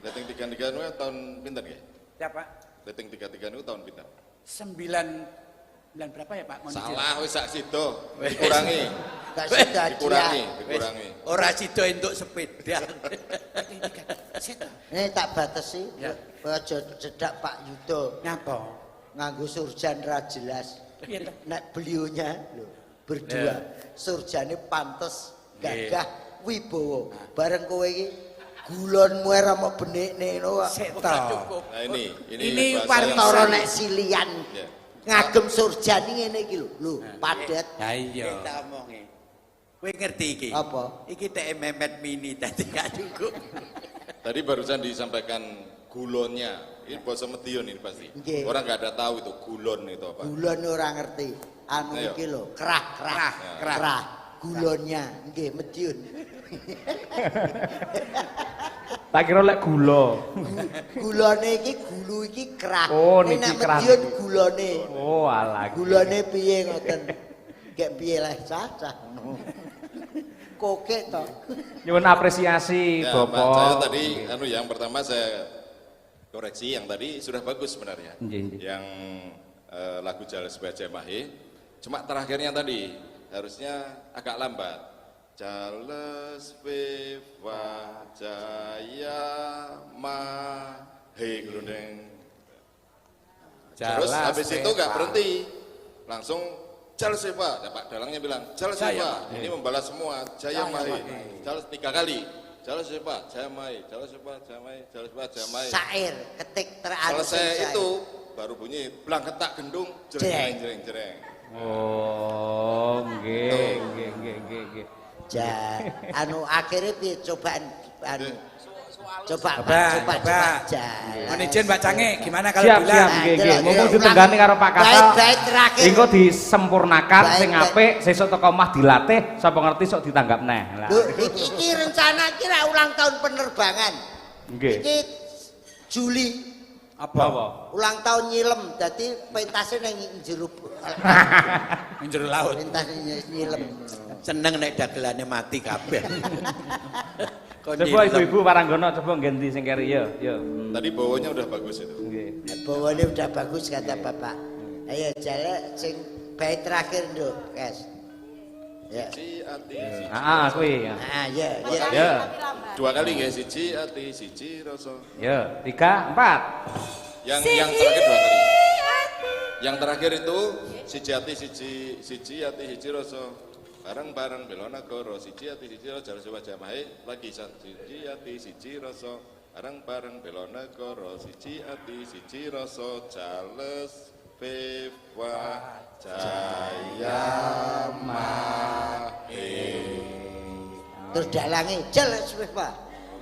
[SPEAKER 5] Leting 33 itu tahun pinten nggih?
[SPEAKER 3] Siapa?
[SPEAKER 5] Leting 33 itu tahun pinten?
[SPEAKER 3] 9 berapa ya Pak?
[SPEAKER 5] Salah wis sak sido. Dikurangi.
[SPEAKER 4] Gak sida
[SPEAKER 5] Dikurangi,
[SPEAKER 4] dia.
[SPEAKER 5] dikurangi.
[SPEAKER 2] Ora sida entuk sepeda.
[SPEAKER 4] Ini tak batesi. Ojo cedak Pak Yudha
[SPEAKER 3] Nyapa?
[SPEAKER 4] nganggo surjan ra jelas.
[SPEAKER 3] Piye to?
[SPEAKER 4] Nek beliaunya lho berdua. Surjane pantes gagah wibowo. Bareng kowe iki gulonmu ora mau benikne ngono kok.
[SPEAKER 2] Cukup.
[SPEAKER 5] Nah
[SPEAKER 3] Ini
[SPEAKER 5] bahasa yang
[SPEAKER 4] Perkara
[SPEAKER 5] sah.
[SPEAKER 4] nek silian
[SPEAKER 5] Ya.
[SPEAKER 4] ngagem surjane ngene iki lho, padet.
[SPEAKER 3] Ha iya.
[SPEAKER 2] Kita omongi. Kowe ngerti iki?
[SPEAKER 4] Apa?
[SPEAKER 2] Iki TM Mehmet Mini tadi gak cukup.
[SPEAKER 5] Tadi barusan disampaikan gulonnya. Ini bahasa Medion ini pasti.
[SPEAKER 4] Nggih.
[SPEAKER 5] Orang nggak ada tahu itu gulon itu apa.
[SPEAKER 4] Gulon ora ngerti. Anu
[SPEAKER 5] Ayo.
[SPEAKER 4] iki lho, kerah. Gulonnya nggih Medion.
[SPEAKER 1] Tak kira lek gula.
[SPEAKER 4] Gulone iki gulu iki kerah.
[SPEAKER 1] Oh,
[SPEAKER 4] Nek
[SPEAKER 1] niki kerah
[SPEAKER 4] Medion
[SPEAKER 1] niki.
[SPEAKER 4] gulone.
[SPEAKER 1] Oh, alah.
[SPEAKER 4] Gulone piye ngoten? Gek piye lah cacah. Kokek to.
[SPEAKER 1] Nyuwun apresiasi
[SPEAKER 5] Ya, Pak,
[SPEAKER 1] Bapak.
[SPEAKER 5] saya tadi yang pertama saya koreksi yang tadi sudah bagus sebenarnya.
[SPEAKER 1] Nggih, nggih.
[SPEAKER 5] Yang lagu Jales Baja Mahe. Cuma terakhirnya tadi harusnya agak lambat. Jales Viva Jaya Mahe Glundeng. Terus
[SPEAKER 3] Jalas
[SPEAKER 5] habis itu
[SPEAKER 3] Viva.
[SPEAKER 5] nggak berhenti, langsung Jales Viva. Nah, Pak Dalangnya bilang Jales Viva. Ini membalas semua Jaya Mahe. Jales 3 kali. Jales Viva Jaya Mahe. Jales Viva Jaya Mahe. Jales Viva Jaya Mahe.
[SPEAKER 4] Sair ketik teranu.
[SPEAKER 5] Selesai itu baru bunyi belang ketak gendung jreng jreng jreng.
[SPEAKER 1] Oh, nggih.
[SPEAKER 4] Anu akhirnya piye cobaan anu. Coba
[SPEAKER 3] Mohon izin Mbak Cange, gimana kalau
[SPEAKER 1] Siap,
[SPEAKER 3] bilang?
[SPEAKER 1] siap, nggih. Mumpung ditenggani karo Pak Kasal.
[SPEAKER 4] Bait terakhir.
[SPEAKER 1] Engko disempurnakan
[SPEAKER 4] Bait,
[SPEAKER 1] sing
[SPEAKER 4] bait.
[SPEAKER 1] apik, sesuk teko omah dilatih, sapa ngerti sok ditanggap neh. Lah.
[SPEAKER 4] Lho, iki rencana kira ulang tahun penerbangan.
[SPEAKER 1] Nggih.
[SPEAKER 4] Iki Juli
[SPEAKER 1] Apa?
[SPEAKER 4] ulang tahun nyilem, dadi pentasnya nang jero
[SPEAKER 3] Njero laut.
[SPEAKER 4] pentasnya nyilem.
[SPEAKER 2] Seneng nek dagelane mati kabeh.
[SPEAKER 1] Coba ibu-ibu Paranggono coba ganti sing keri yo.
[SPEAKER 5] Tadi bawahnya udah bagus itu.
[SPEAKER 1] Nggih.
[SPEAKER 4] Bawane udah bagus kata Bapak. Ayo jale sing bait terakhir nduk, Kes. Ya.
[SPEAKER 5] Siji ati.
[SPEAKER 1] Kuwi.
[SPEAKER 4] Ah, ya.
[SPEAKER 1] Ya.
[SPEAKER 5] 2 kali nggih, siji ati, siji rasa.
[SPEAKER 1] Ya, 3, 4.
[SPEAKER 5] Yang terakhir 2 kali. Yang terakhir itu siji ati, siji ati, siji rasa. Bareng-bareng Belonagoro, siji ati, siji rasa, Jales Viva Jaya Mahe. Lagi siji ati, siji rasa. Bareng-bareng Belonagoro, siji ati, siji rasa, Jales Viva Jaya Mahe.
[SPEAKER 4] Terus dalangi Jales Viva.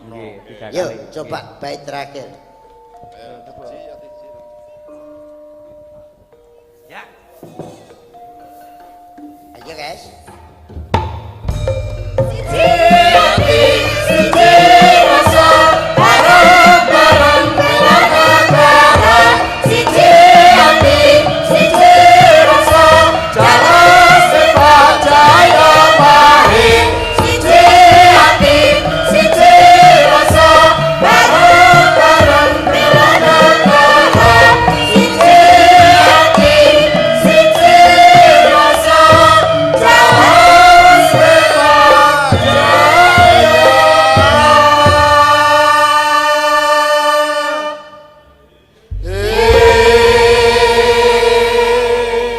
[SPEAKER 1] Nggih, 3 kali.
[SPEAKER 4] Yuk, coba bait terakhir.
[SPEAKER 5] Siji ati, siji rasa.
[SPEAKER 3] Ya.
[SPEAKER 4] Ayo, guys.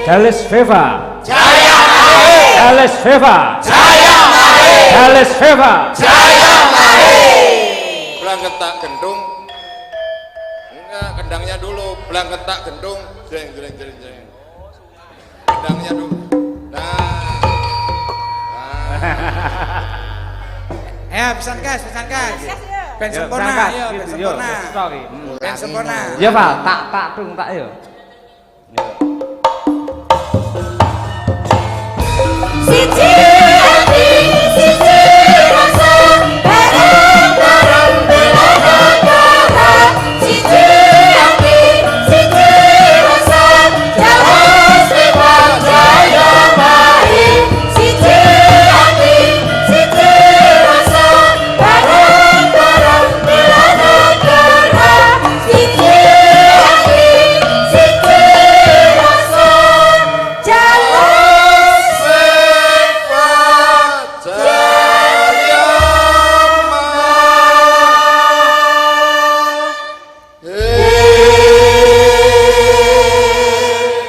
[SPEAKER 1] Jales Viva Jaya Mahe. Jales Viva Jaya Mahe. Jales Viva Jaya Mahe.
[SPEAKER 5] Belang ketak gendung. Enggak, kendangnya dulu. Belang ketak gendung. Jreng jreng jreng jreng. Kendangnya dulu. Nah.
[SPEAKER 3] Ya, pesan kas. Ben
[SPEAKER 1] Yo,
[SPEAKER 3] sempurna,
[SPEAKER 1] berangkat,
[SPEAKER 3] yo, ben
[SPEAKER 1] gitu,
[SPEAKER 3] sempurna.
[SPEAKER 1] sorry.
[SPEAKER 3] Ben sempurna.
[SPEAKER 1] Ya, Pak, tak tung tak yo.
[SPEAKER 6] Siji ati, siji rasa, bareng-bareng bela negara. Siji ati, siji rasa, Jales Viva Jaya Mahe. Siji ati, siji rasa, bareng-bareng bela negara. Siji ati, siji rasa, Jales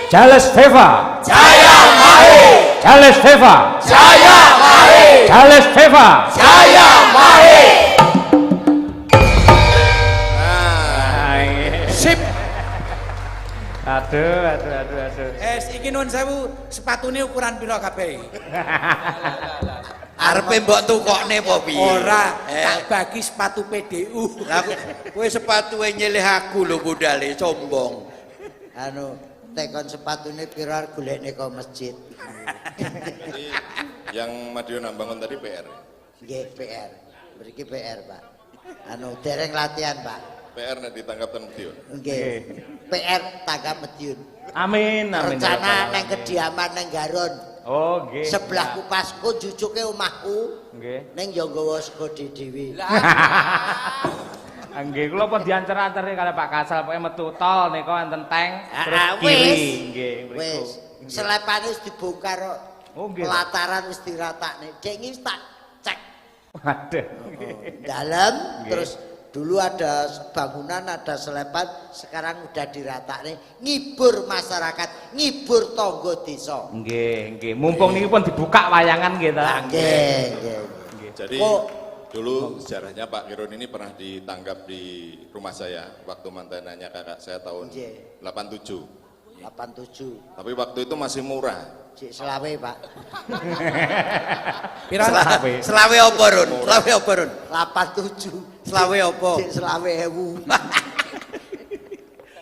[SPEAKER 1] Jales Viva
[SPEAKER 6] Jaya Mahe.
[SPEAKER 1] Jales Deva.
[SPEAKER 2] Jaya Mahe.
[SPEAKER 1] Jales Deva.
[SPEAKER 2] Jaya Mahe.
[SPEAKER 3] Sip.
[SPEAKER 1] Aduh.
[SPEAKER 3] Iki nuwun sewu, sepatune ukuran pira kabeh?
[SPEAKER 2] Arepe mbok tukokne apa piye?
[SPEAKER 3] Ora, tak bagi sepatu PDU.
[SPEAKER 2] Lah kowe sepatuwe nyilih aku lho budale sombong.
[SPEAKER 4] Anu tekon sepatune pira golekne ke masjid.
[SPEAKER 5] Jadi yang Madiun Ambangun tadi PR.
[SPEAKER 4] Nggih PR. Mriki PR, Pak. Anu dereng latihan, Pak.
[SPEAKER 5] PR nek ditangkap ten Madiun.
[SPEAKER 4] Nggih. PR tanggap Madiun.
[SPEAKER 1] Amin.
[SPEAKER 4] Rencana neng kediaman neng Garon.
[SPEAKER 1] Oh, nggih.
[SPEAKER 4] Sebelah kupasku jujuke omahku.
[SPEAKER 1] Nggih.
[SPEAKER 4] Ning yo nggawa sego dhewe.
[SPEAKER 1] Nggih, kula pun diancer-anceri kali Pak Kasal, pokoke metu tol nika wonten tank terus
[SPEAKER 4] Wis.
[SPEAKER 1] kiri. Nggih, mriku.
[SPEAKER 4] Wis. Selepane wis dibongkar kok.
[SPEAKER 1] Oh, nggih.
[SPEAKER 4] Pelataran wis diratakne. Dek iki wis tak cek.
[SPEAKER 1] Waduh.
[SPEAKER 4] Dalam
[SPEAKER 1] Nggih.
[SPEAKER 4] terus dulu ada bangunan, ada selepan, sekarang udah diratakne, ngibur masyarakat, ngibur tangga desa.
[SPEAKER 1] Nggih. Mumpung niki pun dibuka wayangan nggih ta.
[SPEAKER 4] Nggih.
[SPEAKER 5] Jadi
[SPEAKER 4] Kok
[SPEAKER 5] dulu sejarahnya Pak Kirun ini pernah ditangkap di rumah saya waktu mantananya kakak saya tahun
[SPEAKER 4] Nggih.
[SPEAKER 5] 87.
[SPEAKER 4] 87.
[SPEAKER 5] Tapi waktu itu masih murah.
[SPEAKER 4] Cik selawe, Pak.
[SPEAKER 3] Pira?
[SPEAKER 2] Selawe apa Run? Selawe apa Run?
[SPEAKER 4] 87.
[SPEAKER 2] Selawe apa?
[SPEAKER 4] Cik selawe 1000.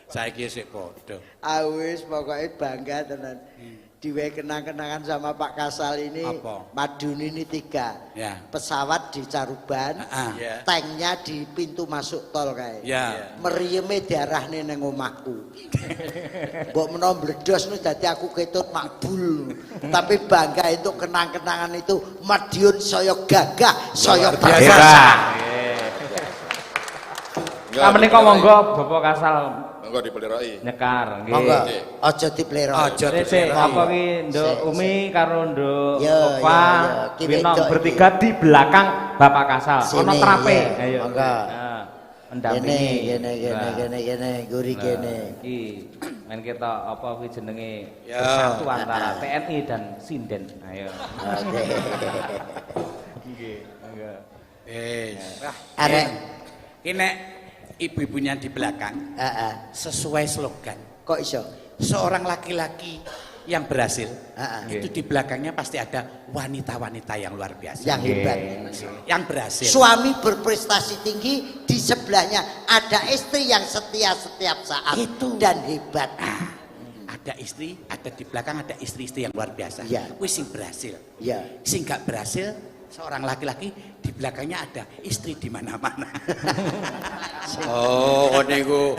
[SPEAKER 3] Saiki sik padha.
[SPEAKER 4] Awis pokoknya bangga tenan. Diwe kenang-kenangan sama Pak Kasal ini.
[SPEAKER 3] Apa?
[SPEAKER 4] Madiun ini 3.
[SPEAKER 3] Ya.
[SPEAKER 4] Pesawat di Caruban,
[SPEAKER 3] Ya.
[SPEAKER 4] tanknya di pintu masuk tol kae.
[SPEAKER 3] Ya.
[SPEAKER 4] Merieme diarahne ning omahku. Mbok menawa bledos nu dadi aku ketut makbul. Tapi bangga itu kenang-kenangan itu Madiun saya gagah, saya
[SPEAKER 1] Biasa.
[SPEAKER 4] bangga.
[SPEAKER 1] Nah, menika monggo Bapak Kasal
[SPEAKER 5] Monggo dipeliroki.
[SPEAKER 1] nyekar nggih.
[SPEAKER 4] Monggo, aja diplero.
[SPEAKER 3] Aja
[SPEAKER 1] Sik, apa ki Nduk
[SPEAKER 4] Sik,
[SPEAKER 1] Umi karo Nduk
[SPEAKER 4] Yo,
[SPEAKER 1] Opa,
[SPEAKER 4] yo, ki
[SPEAKER 1] Winong
[SPEAKER 4] wedok
[SPEAKER 1] bertiga di belakang Bapak Kasal.
[SPEAKER 4] Sini,
[SPEAKER 1] Ono trape.
[SPEAKER 4] ya.
[SPEAKER 1] Ayo.
[SPEAKER 4] Monggo.
[SPEAKER 1] Nah, mendampingi.
[SPEAKER 4] Gene, guri
[SPEAKER 1] Nah,
[SPEAKER 4] gene.
[SPEAKER 1] Iki men kita apa kuwi jenenge
[SPEAKER 2] Ya.
[SPEAKER 1] bersatu antara TNI dan Sinden. Ayo.
[SPEAKER 4] Oke.
[SPEAKER 1] Nggih, monggo.
[SPEAKER 3] Wah,
[SPEAKER 4] Arek,
[SPEAKER 3] iki nek ibu-ibunya di belakang
[SPEAKER 4] heeh.
[SPEAKER 3] sesuai slogan.
[SPEAKER 4] Kok iso?
[SPEAKER 3] Seorang laki-laki yang berhasil
[SPEAKER 4] Heeh.
[SPEAKER 3] itu di belakangnya pasti ada wanita-wanita yang luar biasa.
[SPEAKER 4] Yang hebat.
[SPEAKER 3] Yang berhasil.
[SPEAKER 4] Suami berprestasi tinggi, di sebelahnya ada istri yang setia setiap saat
[SPEAKER 3] Itu.
[SPEAKER 4] dan hebat.
[SPEAKER 3] Ada istri, ada di belakang ada istri-istri yang luar biasa.
[SPEAKER 4] Iya.
[SPEAKER 3] Wis sing berhasil.
[SPEAKER 4] Ya.
[SPEAKER 3] Sing gak berhasil, seorang laki-laki di belakangnya ada istri di mana-mana.
[SPEAKER 2] Oh, niku.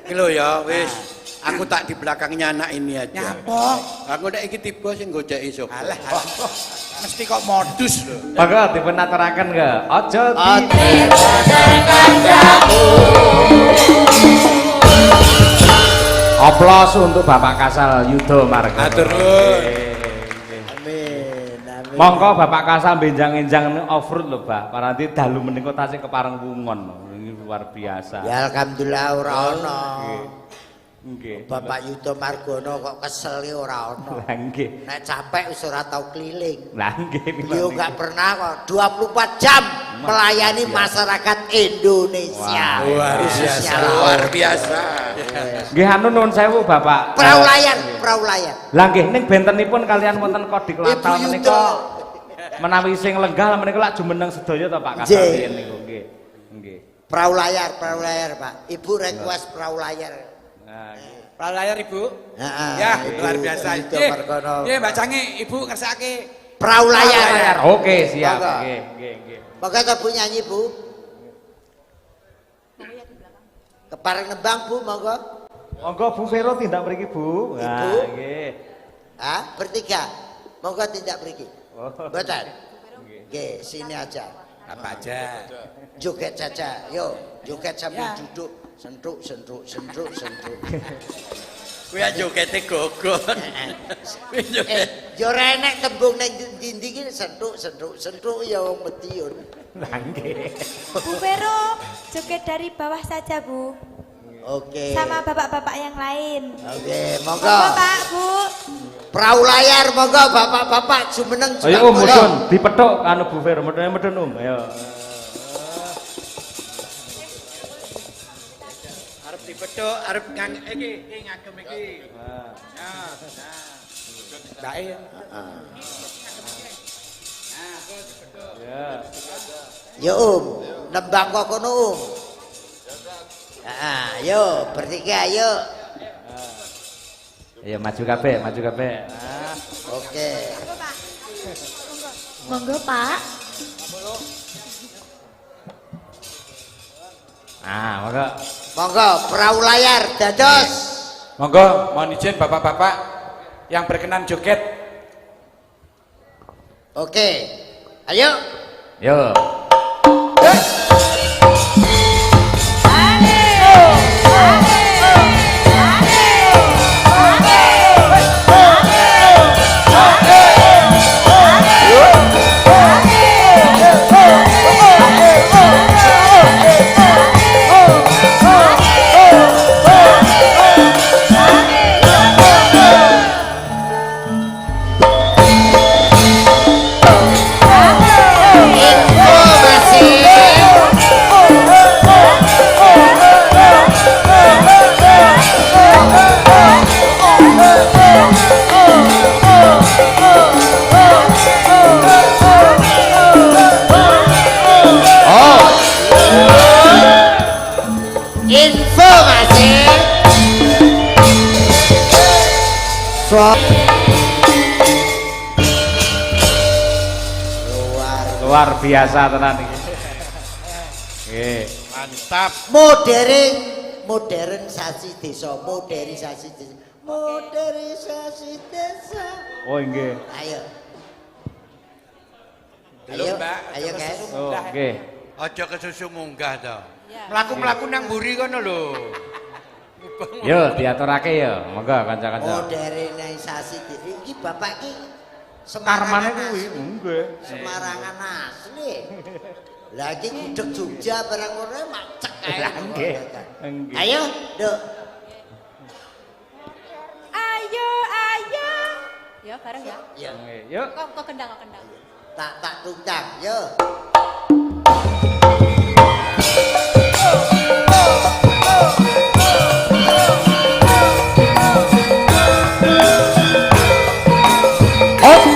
[SPEAKER 2] Iki lho ya, wis. Aku tak di belakangnya anak ini aja.
[SPEAKER 3] Nyapa?
[SPEAKER 2] Aku nek iki tiba sing gojeki sapa.
[SPEAKER 3] Alah, mesti kok modus lho.
[SPEAKER 1] Monggo dipun aturaken ke. Aja di Oplos untuk Bapak Kasal Yudo Margono.
[SPEAKER 2] Atur nuwun.
[SPEAKER 4] Amin. Amin.
[SPEAKER 1] Monggo Bapak Kasal benjang-enjang off road lho, Pak. Paranti dalu menika tasih kepareng wungon. Ini luar biasa.
[SPEAKER 4] Ya alhamdulillah ora ono.
[SPEAKER 1] Nggih.
[SPEAKER 4] Bapak Yudo Margono kok kesel ora ono.
[SPEAKER 1] Lah nggih.
[SPEAKER 4] Nek capek wis ora tau keliling.
[SPEAKER 1] Lah nggih.
[SPEAKER 4] Beliau nggak pernah kok 24 jam melayani masyarakat Indonesia.
[SPEAKER 2] Luar biasa. Luar biasa.
[SPEAKER 1] Nggih anu nuwun sewu Bapak.
[SPEAKER 4] Perahu layar.
[SPEAKER 1] Lah nggih ning bentenipun kalian wonten Kodik Latal
[SPEAKER 4] Ibu
[SPEAKER 1] menika
[SPEAKER 4] Yudo.
[SPEAKER 1] menawi sing lenggah menika lak jumeneng sedaya to Pak Kasal
[SPEAKER 4] Nggih.
[SPEAKER 1] riyen niku nggih. Nggih.
[SPEAKER 4] Perahu layar Pak. Ibu request perahu layar.
[SPEAKER 1] Nah,
[SPEAKER 3] Pralayar Ibu.
[SPEAKER 4] Heeh.
[SPEAKER 3] Ya,
[SPEAKER 4] Ibu
[SPEAKER 3] luar biasa.
[SPEAKER 4] Yudo
[SPEAKER 3] Nggih.
[SPEAKER 4] Margono.
[SPEAKER 3] Nggih, Mbak Cangi, Ibu ngersake
[SPEAKER 4] Perahu layar.
[SPEAKER 1] layar. Oke, siap.
[SPEAKER 4] Monggo.
[SPEAKER 1] Nggih.
[SPEAKER 4] Pokoknya Bu nyanyi Bu. Kepareng nembang Bu monggo.
[SPEAKER 1] Monggo Bu Vero tindak mriki Bu.
[SPEAKER 4] Ibu.
[SPEAKER 1] Nah, nggih.
[SPEAKER 4] Ah, bertiga. Monggo tindak mriki.
[SPEAKER 1] Oh.
[SPEAKER 4] Mboten. Nggih, sini aja.
[SPEAKER 3] apa aja.
[SPEAKER 4] Joget saja. Yo, joget sambil duduk. Sentruk.
[SPEAKER 2] Kuwi jogete gogon. Kuwi joget.
[SPEAKER 4] Yo renek tembung ning ndi-ndi iki sentruk ya wong Madiun.
[SPEAKER 1] Lah nggih.
[SPEAKER 6] Bu Vero, joget dari bawah saja Bu.
[SPEAKER 4] Oke.
[SPEAKER 6] Sama bapak-bapak yang lain.
[SPEAKER 4] Oke,
[SPEAKER 6] Monggo
[SPEAKER 4] monggo.
[SPEAKER 6] Pak, Bu.
[SPEAKER 4] perahu layar monggo bapak-bapak jumeneng
[SPEAKER 1] Ayo Mudun dipethuk anu Bu Fir, mudun ayo.
[SPEAKER 2] Arep dipethuk, arep iki ngagem iki. Bae.
[SPEAKER 1] Ya.
[SPEAKER 4] Ya nembang kok kono yo bertiga ayo.
[SPEAKER 1] Ayo maju kabeh.
[SPEAKER 4] Oke.
[SPEAKER 6] Monggo Pak.
[SPEAKER 4] Monggo perahu layar dados.
[SPEAKER 3] Monggo mohon izin bapak-bapak yang berkenan joget.
[SPEAKER 4] Oke. Ayo.
[SPEAKER 1] Yo. Luar biasa tenan iki. Nggih.
[SPEAKER 2] Mantap.
[SPEAKER 4] Modernisasi desa. Modernisasi desa.
[SPEAKER 1] Oh nggih.
[SPEAKER 4] Ayo.
[SPEAKER 3] Belum, Mbak.
[SPEAKER 4] Ayo guys.
[SPEAKER 1] Oh nggih.
[SPEAKER 2] Aja kesusu munggah to. Mlaku-mlaku nang mburi kono lho.
[SPEAKER 1] Yo diaturake yo. Monggo kanca-kanca.
[SPEAKER 4] Modernisasi desa. Iki bapak iki
[SPEAKER 1] Karmane
[SPEAKER 4] Semarangan
[SPEAKER 1] kuwi
[SPEAKER 4] asli.
[SPEAKER 1] nggih.
[SPEAKER 4] Semarangan asli. Lagi gudeg Jogja barang ngono macek kae.
[SPEAKER 1] Nggih. Nggih.
[SPEAKER 4] Ayo, Duk.
[SPEAKER 6] Ayo. Ya bareng ya.
[SPEAKER 4] Ya,
[SPEAKER 1] Nggih. Yuk.
[SPEAKER 6] Kok kendang.
[SPEAKER 4] tak tunggang, yo.
[SPEAKER 1] Ayo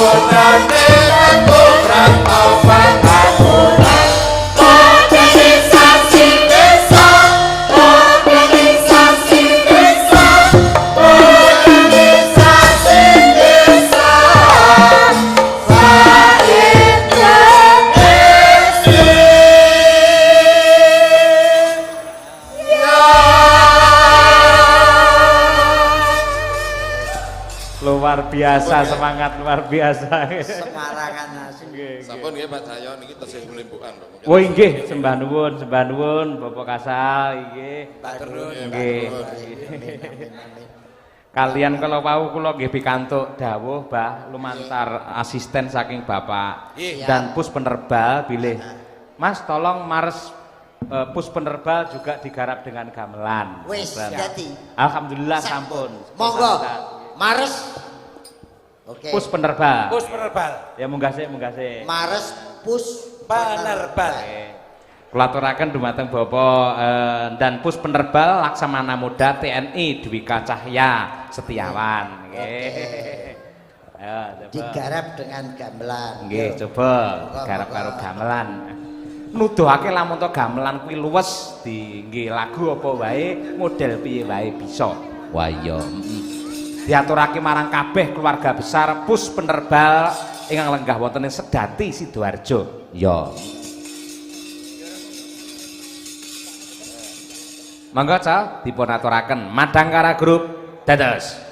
[SPEAKER 5] putrane aku rantau pangkabulan organisasi desa organisasi desa organisasi desa
[SPEAKER 1] luar biasa, semangat luar biasa.
[SPEAKER 4] Semarangan asli.
[SPEAKER 5] sampun nggih Pak Cahyo niki tesih mlimpukan Pak.
[SPEAKER 1] Oh nggih, sembah nuwun Bapak Kasal nggih. Nggih. Kalian kalau wau kula nggih pikantuk dawuh Mbah lumantar asisten saking Bapak dan pus penerbal bilih. Mas tolong Mars pus penerbal juga digarap dengan gamelan.
[SPEAKER 4] Wis dadi.
[SPEAKER 1] Alhamdulillah sampun.
[SPEAKER 4] Monggo. Mares. Oke.
[SPEAKER 1] Pus penerbal.
[SPEAKER 3] Pus penerbal.
[SPEAKER 1] Ya munggah sik.
[SPEAKER 4] Mares pus
[SPEAKER 3] Penerbal.
[SPEAKER 1] Kula aturaken dumateng Bapak dan pus penerbal Laksamana Muda TNI Dwika Cahya Setiawan. Nggih. Ayo coba.
[SPEAKER 4] digarap dengan gamelan.
[SPEAKER 1] Nggih, coba garap karo gamelan. Nuduhake lamun to gamelan kuwi luwes di nggih lagu apa wae, model piye wae bisa. Wah iya, diaturake marang kabeh keluarga besar pus penerbal ingkang lenggah wonten ing Sedati Sidoarjo. Ya. Monggo Ca dipun aturaken Madangkara Grup dados.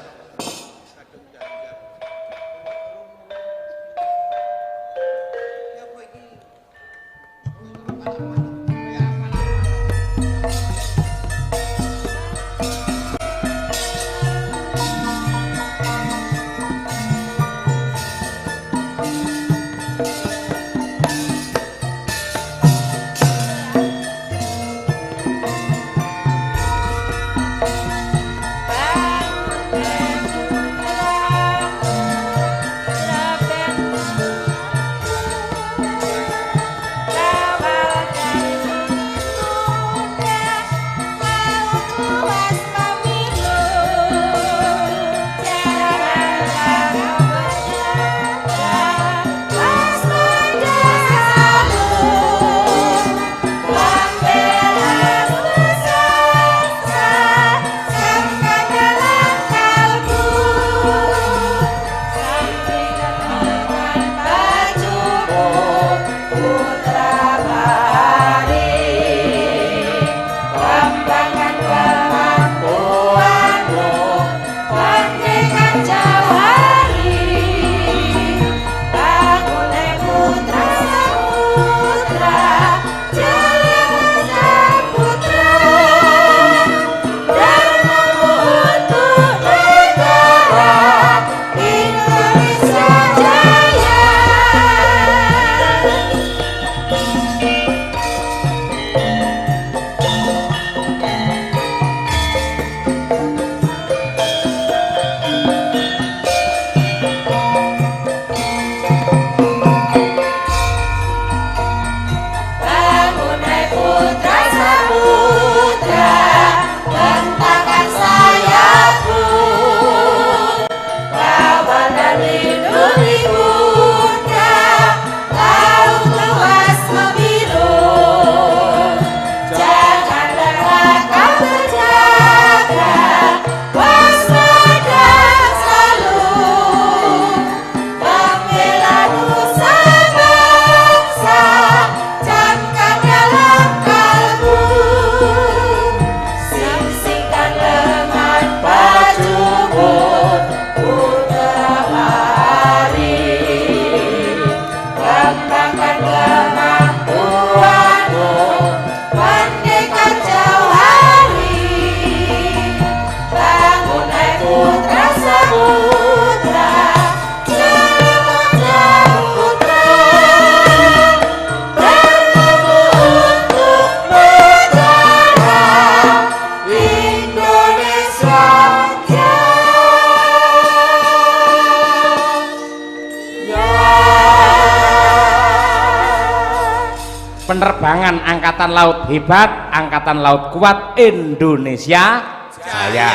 [SPEAKER 1] Penerbangan Angkatan Laut hebat, Angkatan Laut kuat, Indonesia jaya.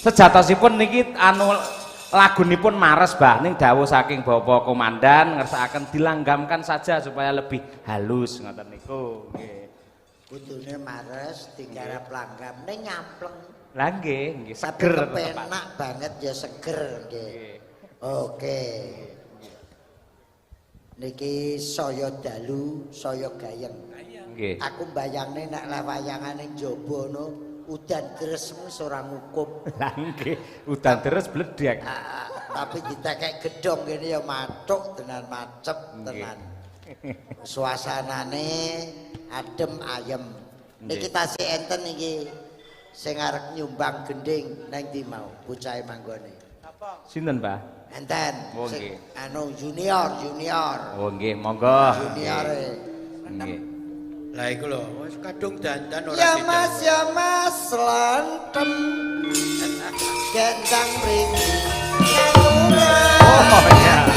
[SPEAKER 1] Sejatosipun niki anu lagunipun mares Mbah ning dawuh saking Bapak Komandan ngersakaken dilanggamkan saja supaya lebih halus ngoten niku nggih.
[SPEAKER 4] Kudune mares digarap langgam ning nyampleng.
[SPEAKER 1] Lah nggih, nggih
[SPEAKER 4] Tapi
[SPEAKER 1] seger
[SPEAKER 4] kepenak banget ya seger nggih. Oke. Niki saya dalu, saya gayeng.
[SPEAKER 1] Nggih.
[SPEAKER 4] Aku mbayangne nek lek wayangane njaba no udan deres wis ora ngukup.
[SPEAKER 1] Lah nggih, udan deres bledek.
[SPEAKER 4] Tapi ditekek gedhong kene ya mathuk tenan macep tenan. Suasanane adem ayem. Niki tasih enten iki sing arep nyumbang gending nang ndi mau bocahe manggone.
[SPEAKER 1] Sinten, Mbah?
[SPEAKER 4] Enten.
[SPEAKER 1] Oh,
[SPEAKER 4] Sing
[SPEAKER 1] nggih.
[SPEAKER 4] anu junior.
[SPEAKER 1] Oh nggih, monggo.
[SPEAKER 4] Juniore.
[SPEAKER 1] Nggih.
[SPEAKER 2] Lah iku lho, wis kadung dandan ora
[SPEAKER 4] Ya Mas lantem. Gendang mriki.
[SPEAKER 1] Oh iya.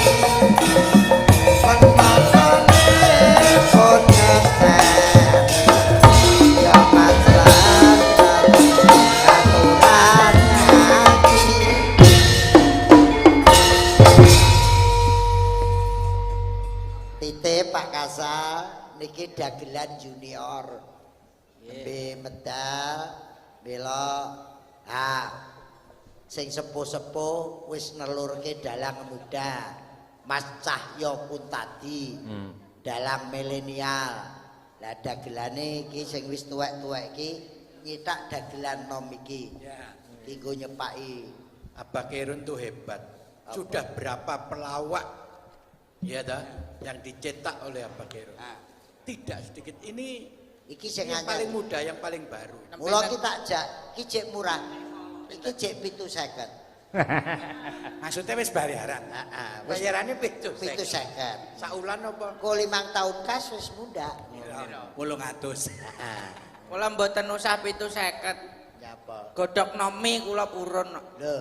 [SPEAKER 4] Ya Mas lantem. Katuran hati. Titip Pak Kasal niki dagelan junior. Nembe medal bela sing sepuh-sepuh wis nelurke dalang muda. Mas Cahyo Kuntadi. Dalang milenial. Lah dagelane iki sing wis tuwek-tuwek iki nyitak dagelan nom iki.
[SPEAKER 3] Ya.
[SPEAKER 4] Dienggo nyepaki.
[SPEAKER 2] Abah Kerun tuh hebat. Sudah berapa pelawak ya dah yang dicetak oleh Abah Kerun. Tidak sedikit. Ini
[SPEAKER 4] Iki sing
[SPEAKER 2] yang paling muda, yang paling baru.
[SPEAKER 4] Mula kita jak iki jek murah. Iki jek 750.
[SPEAKER 3] Maksudnya wis bayaran.
[SPEAKER 4] Heeh,
[SPEAKER 2] Bayarannya 750.
[SPEAKER 4] 750.
[SPEAKER 2] Saulan apa?
[SPEAKER 4] Kok 5 tahun kas wis muda.
[SPEAKER 3] 800.
[SPEAKER 4] Heeh.
[SPEAKER 7] Kula mboten usah 750.
[SPEAKER 4] Nyapa?
[SPEAKER 7] Godhog nomi kula purun.
[SPEAKER 4] Lho.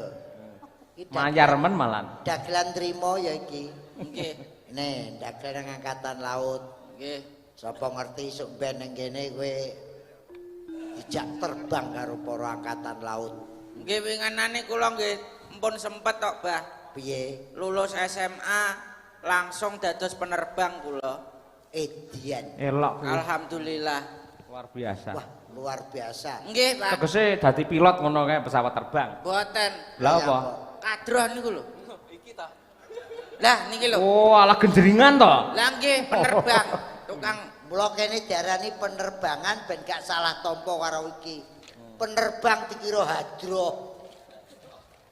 [SPEAKER 4] Iki
[SPEAKER 1] Mayar men malan.
[SPEAKER 4] dagelan trimo ya iki.
[SPEAKER 7] Nggih.
[SPEAKER 4] Nih, dagelan angkatan laut.
[SPEAKER 7] Nggih.
[SPEAKER 4] Sapa ngerti sok ben ning kene kowe dijak terbang karo para angkatan laut.
[SPEAKER 7] Nggih winganane kula nggih mpun sempet tok, Bah.
[SPEAKER 4] Piye?
[SPEAKER 7] Lulus SMA langsung dados penerbang kula.
[SPEAKER 4] Edian.
[SPEAKER 1] Elok kuwi.
[SPEAKER 7] Alhamdulillah.
[SPEAKER 1] Luar biasa.
[SPEAKER 4] Wah, luar biasa.
[SPEAKER 7] Nggih, Pak.
[SPEAKER 1] Tegese dadi pilot ngono kae pesawat terbang.
[SPEAKER 7] Boten.
[SPEAKER 1] Lah apa?
[SPEAKER 7] Kadroh niku lho. Iki ta. Lah niki lho.
[SPEAKER 1] Oh, ala genderingan to.
[SPEAKER 7] Lah nggih penerbang. Tukang
[SPEAKER 4] Mula kene diarani penerbangan ben gak salah tampa karo iki. Penerbang dikira hadroh.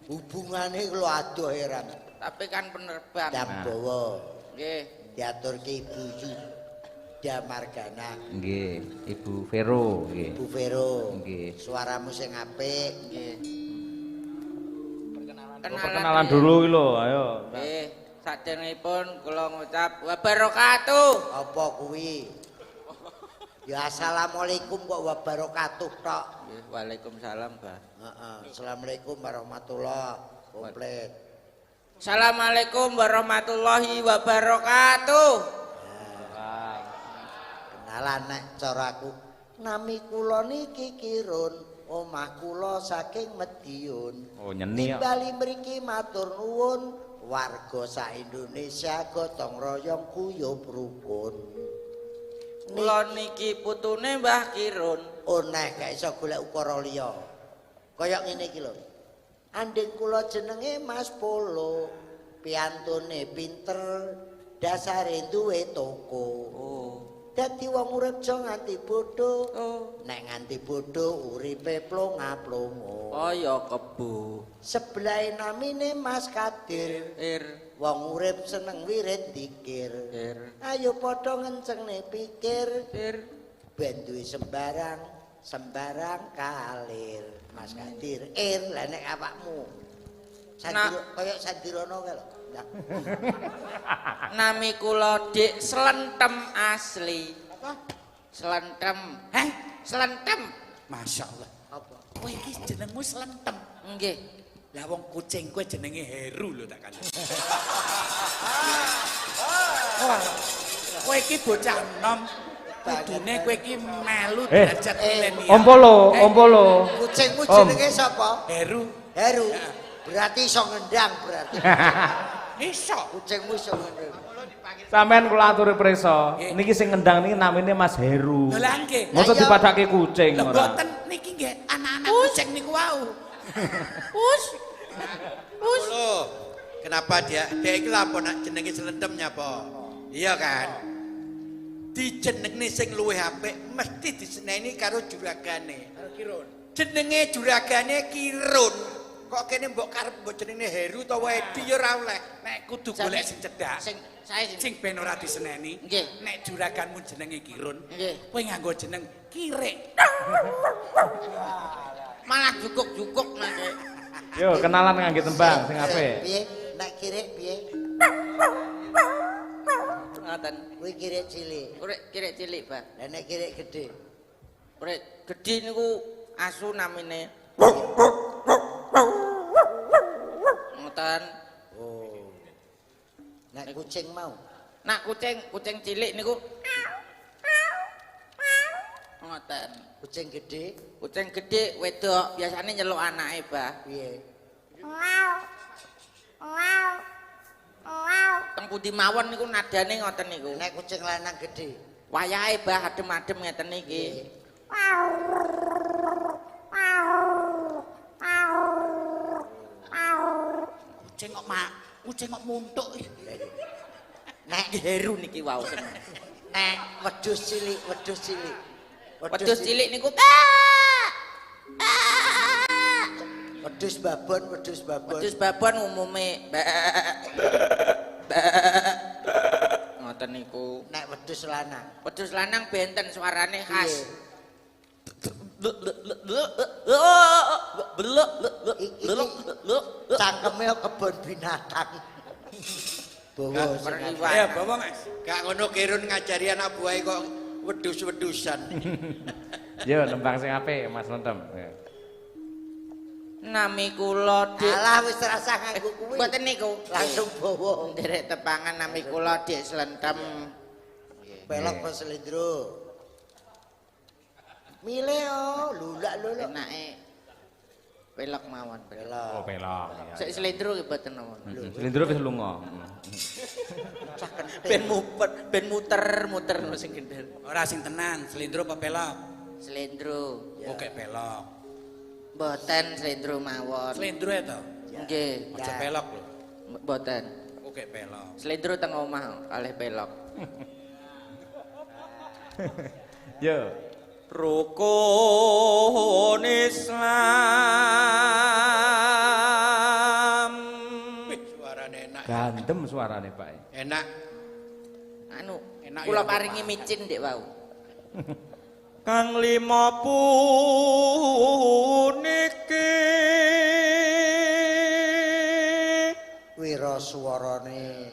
[SPEAKER 4] Hubungane kula adoh heran.
[SPEAKER 7] tapi kan penerbang.
[SPEAKER 4] Dambawa
[SPEAKER 7] Nggih.
[SPEAKER 4] diaturke Ibu Yuda Margana.
[SPEAKER 1] Nggih, Ibu Vero nggih.
[SPEAKER 4] Ibu Vero.
[SPEAKER 1] Nggih.
[SPEAKER 4] Suaramu sing apik.
[SPEAKER 7] Nggih.
[SPEAKER 1] Perkenalan dulu iki lho, ayo.
[SPEAKER 7] Nggih, saderengipun kula ngucap wabarakatuh.
[SPEAKER 4] Apa kuwi? Ya assalamualaikum kok wabarakatuh tok.
[SPEAKER 7] Nggih, waalaikumsalam, Mbah.
[SPEAKER 4] Heeh. Assalamualaikum warahmatullahi komplit.
[SPEAKER 7] Assalamualaikum warahmatullahi wabarakatuh.
[SPEAKER 4] Kenalan nek caraku. Nami kula niki Kirun, omah kula saking Medion.
[SPEAKER 1] Oh, nyeni kok.
[SPEAKER 4] Timbali mriki matur nuwun, warga sak Indonesia gotong royong guyub rukun.
[SPEAKER 7] Kula niki putune Mbah Kirun.
[SPEAKER 4] Oneh gak iso golek ukara liya. Kaya ngene iki lho. Andeng kula jenenge Mas Polo. Piantune pinter, dasare duwe toko.
[SPEAKER 7] Oh.
[SPEAKER 4] Dadi wong urip aja nganti bodho.
[SPEAKER 7] Oh.
[SPEAKER 4] Nek nganti bodho uripe plonga-plongo.
[SPEAKER 7] Kaya kebo.
[SPEAKER 4] Sebelahe namine Mas Kadir. Wong urip seneng wirid dikir. Ayo padha ngencengne pikir. Ben duwe sembarang kalir. Mas Kadir, lah nek awakmu. Kaya Sandirono kae lho. Nah.
[SPEAKER 7] Nami kula Dik Slentem asli.
[SPEAKER 4] Apa?
[SPEAKER 7] Slentem. Slentem.
[SPEAKER 3] Masya Allah.
[SPEAKER 4] Apa?
[SPEAKER 3] Kowe iki jenengmu Slentem.
[SPEAKER 7] Nggih.
[SPEAKER 3] Lah wong kucing kowe jenenge Heru lho tak kandhani. Kowe iki bocah enom. Kudune kowe iki melu derajat milenial.
[SPEAKER 1] Om Polo.
[SPEAKER 4] Kucingmu jenenge sapa?
[SPEAKER 3] Heru.
[SPEAKER 4] Heru. Berarti iso ngendang berarti.
[SPEAKER 3] Iso.
[SPEAKER 4] Kucingmu iso ngendang.
[SPEAKER 1] Sampeyan kula aturi prisa. Niki sing ngendang niki namine Mas Heru.
[SPEAKER 3] Lha nggih.
[SPEAKER 1] Mosok dipadhake kucing
[SPEAKER 3] Lha
[SPEAKER 1] ora.
[SPEAKER 3] mboten niki nggih anak-anak kucing niku wau. Us.
[SPEAKER 2] Lho, kenapa dia iki lha apa nak jenenge selendemnya apa? Iya kan? Dijenengne sing luwih apik mesti diseneni karo juragane. Karo Kirun. Jenenge juragane Kirun. Kok kene mbok karep mbok jenenge Heru utawa Edi ya ora oleh.
[SPEAKER 3] Nek kudu golek sing cedhak. Sing ben ora diseneni.
[SPEAKER 4] Nggih.
[SPEAKER 3] Nek juraganmu jenenge Kirun,
[SPEAKER 4] Nggih.
[SPEAKER 3] kowe nganggo jeneng Kirik.
[SPEAKER 4] Malah jukuk-jukuk Mas.
[SPEAKER 1] Yo kenalan ngangge tembang sing apik.
[SPEAKER 4] Piye? Nek kirek piye?
[SPEAKER 7] Ngoten.
[SPEAKER 4] Kuwi kirek cilik.
[SPEAKER 7] Urip kirek cilik, Pak.
[SPEAKER 4] Lah nek kirek gedhe.
[SPEAKER 7] Urip gedhi niku asu namine. Ngoten.
[SPEAKER 4] Oh. Nek kucing mau.
[SPEAKER 7] Nak kucing cilik niku ngoten.
[SPEAKER 4] Kucing gedhe
[SPEAKER 7] Kucing gedhe wedok biasane nyeluk anake, Bah.
[SPEAKER 4] piye?
[SPEAKER 7] Teng pundi mawon niku nadane ngoten niku.
[SPEAKER 4] Nek kucing lanang gedhe.
[SPEAKER 7] Wayahe, Bah, adem-adem ngeten niki.
[SPEAKER 3] Kucing kok muntuk.
[SPEAKER 7] Nek Heru niki wau seneng.
[SPEAKER 4] Nek wedhus cilik.
[SPEAKER 7] Wedhus cilik niku
[SPEAKER 4] Wedhus babon.
[SPEAKER 7] wedhus babon umume ngoten niku.
[SPEAKER 4] Nek wedhus lanang.
[SPEAKER 7] Wedhus lanang benten suarane khas.
[SPEAKER 4] Cangkeme kebon binatang. Bawa
[SPEAKER 3] Ya, bawa Mas.
[SPEAKER 2] Gak ngono Kirun ngajari anak buahe kok wedhus-wedhusan.
[SPEAKER 1] Yo nembang sing apik Mas Lentem.
[SPEAKER 7] Nami kula Dik.
[SPEAKER 4] Alah wis rasa nganggo kuwi.
[SPEAKER 7] Mboten niku.
[SPEAKER 4] Langsung bawa.
[SPEAKER 7] Nderek tepangan nami kula Dik Slentem.
[SPEAKER 4] Pelok apa selendro. Mile lulak.
[SPEAKER 7] Enake pelok mawon.
[SPEAKER 1] Oh pelok.
[SPEAKER 7] Sik slendro ki mboten mawon.
[SPEAKER 1] Slendro wis lunga.
[SPEAKER 7] Ben muter no sing gendher.
[SPEAKER 3] Ora sing tenan, slendro apa pelok?
[SPEAKER 7] Slendro.
[SPEAKER 3] Oke pelok.
[SPEAKER 7] Mboten slendro mawon.
[SPEAKER 3] Slendro ya to?
[SPEAKER 7] Nggih.
[SPEAKER 3] Aja pelok lho.
[SPEAKER 7] Mboten.
[SPEAKER 3] Oke pelok.
[SPEAKER 7] Slendro teng omah kalih pelok.
[SPEAKER 1] Yo.
[SPEAKER 7] Rukun Islam.
[SPEAKER 2] Suarane enak.
[SPEAKER 1] Gandem suarane Pak.
[SPEAKER 2] Enak.
[SPEAKER 7] Anu,
[SPEAKER 3] Enak
[SPEAKER 7] kula
[SPEAKER 3] ya,
[SPEAKER 7] paringi micin Dik wau.
[SPEAKER 8] Kang lima puniki
[SPEAKER 4] Wira swarane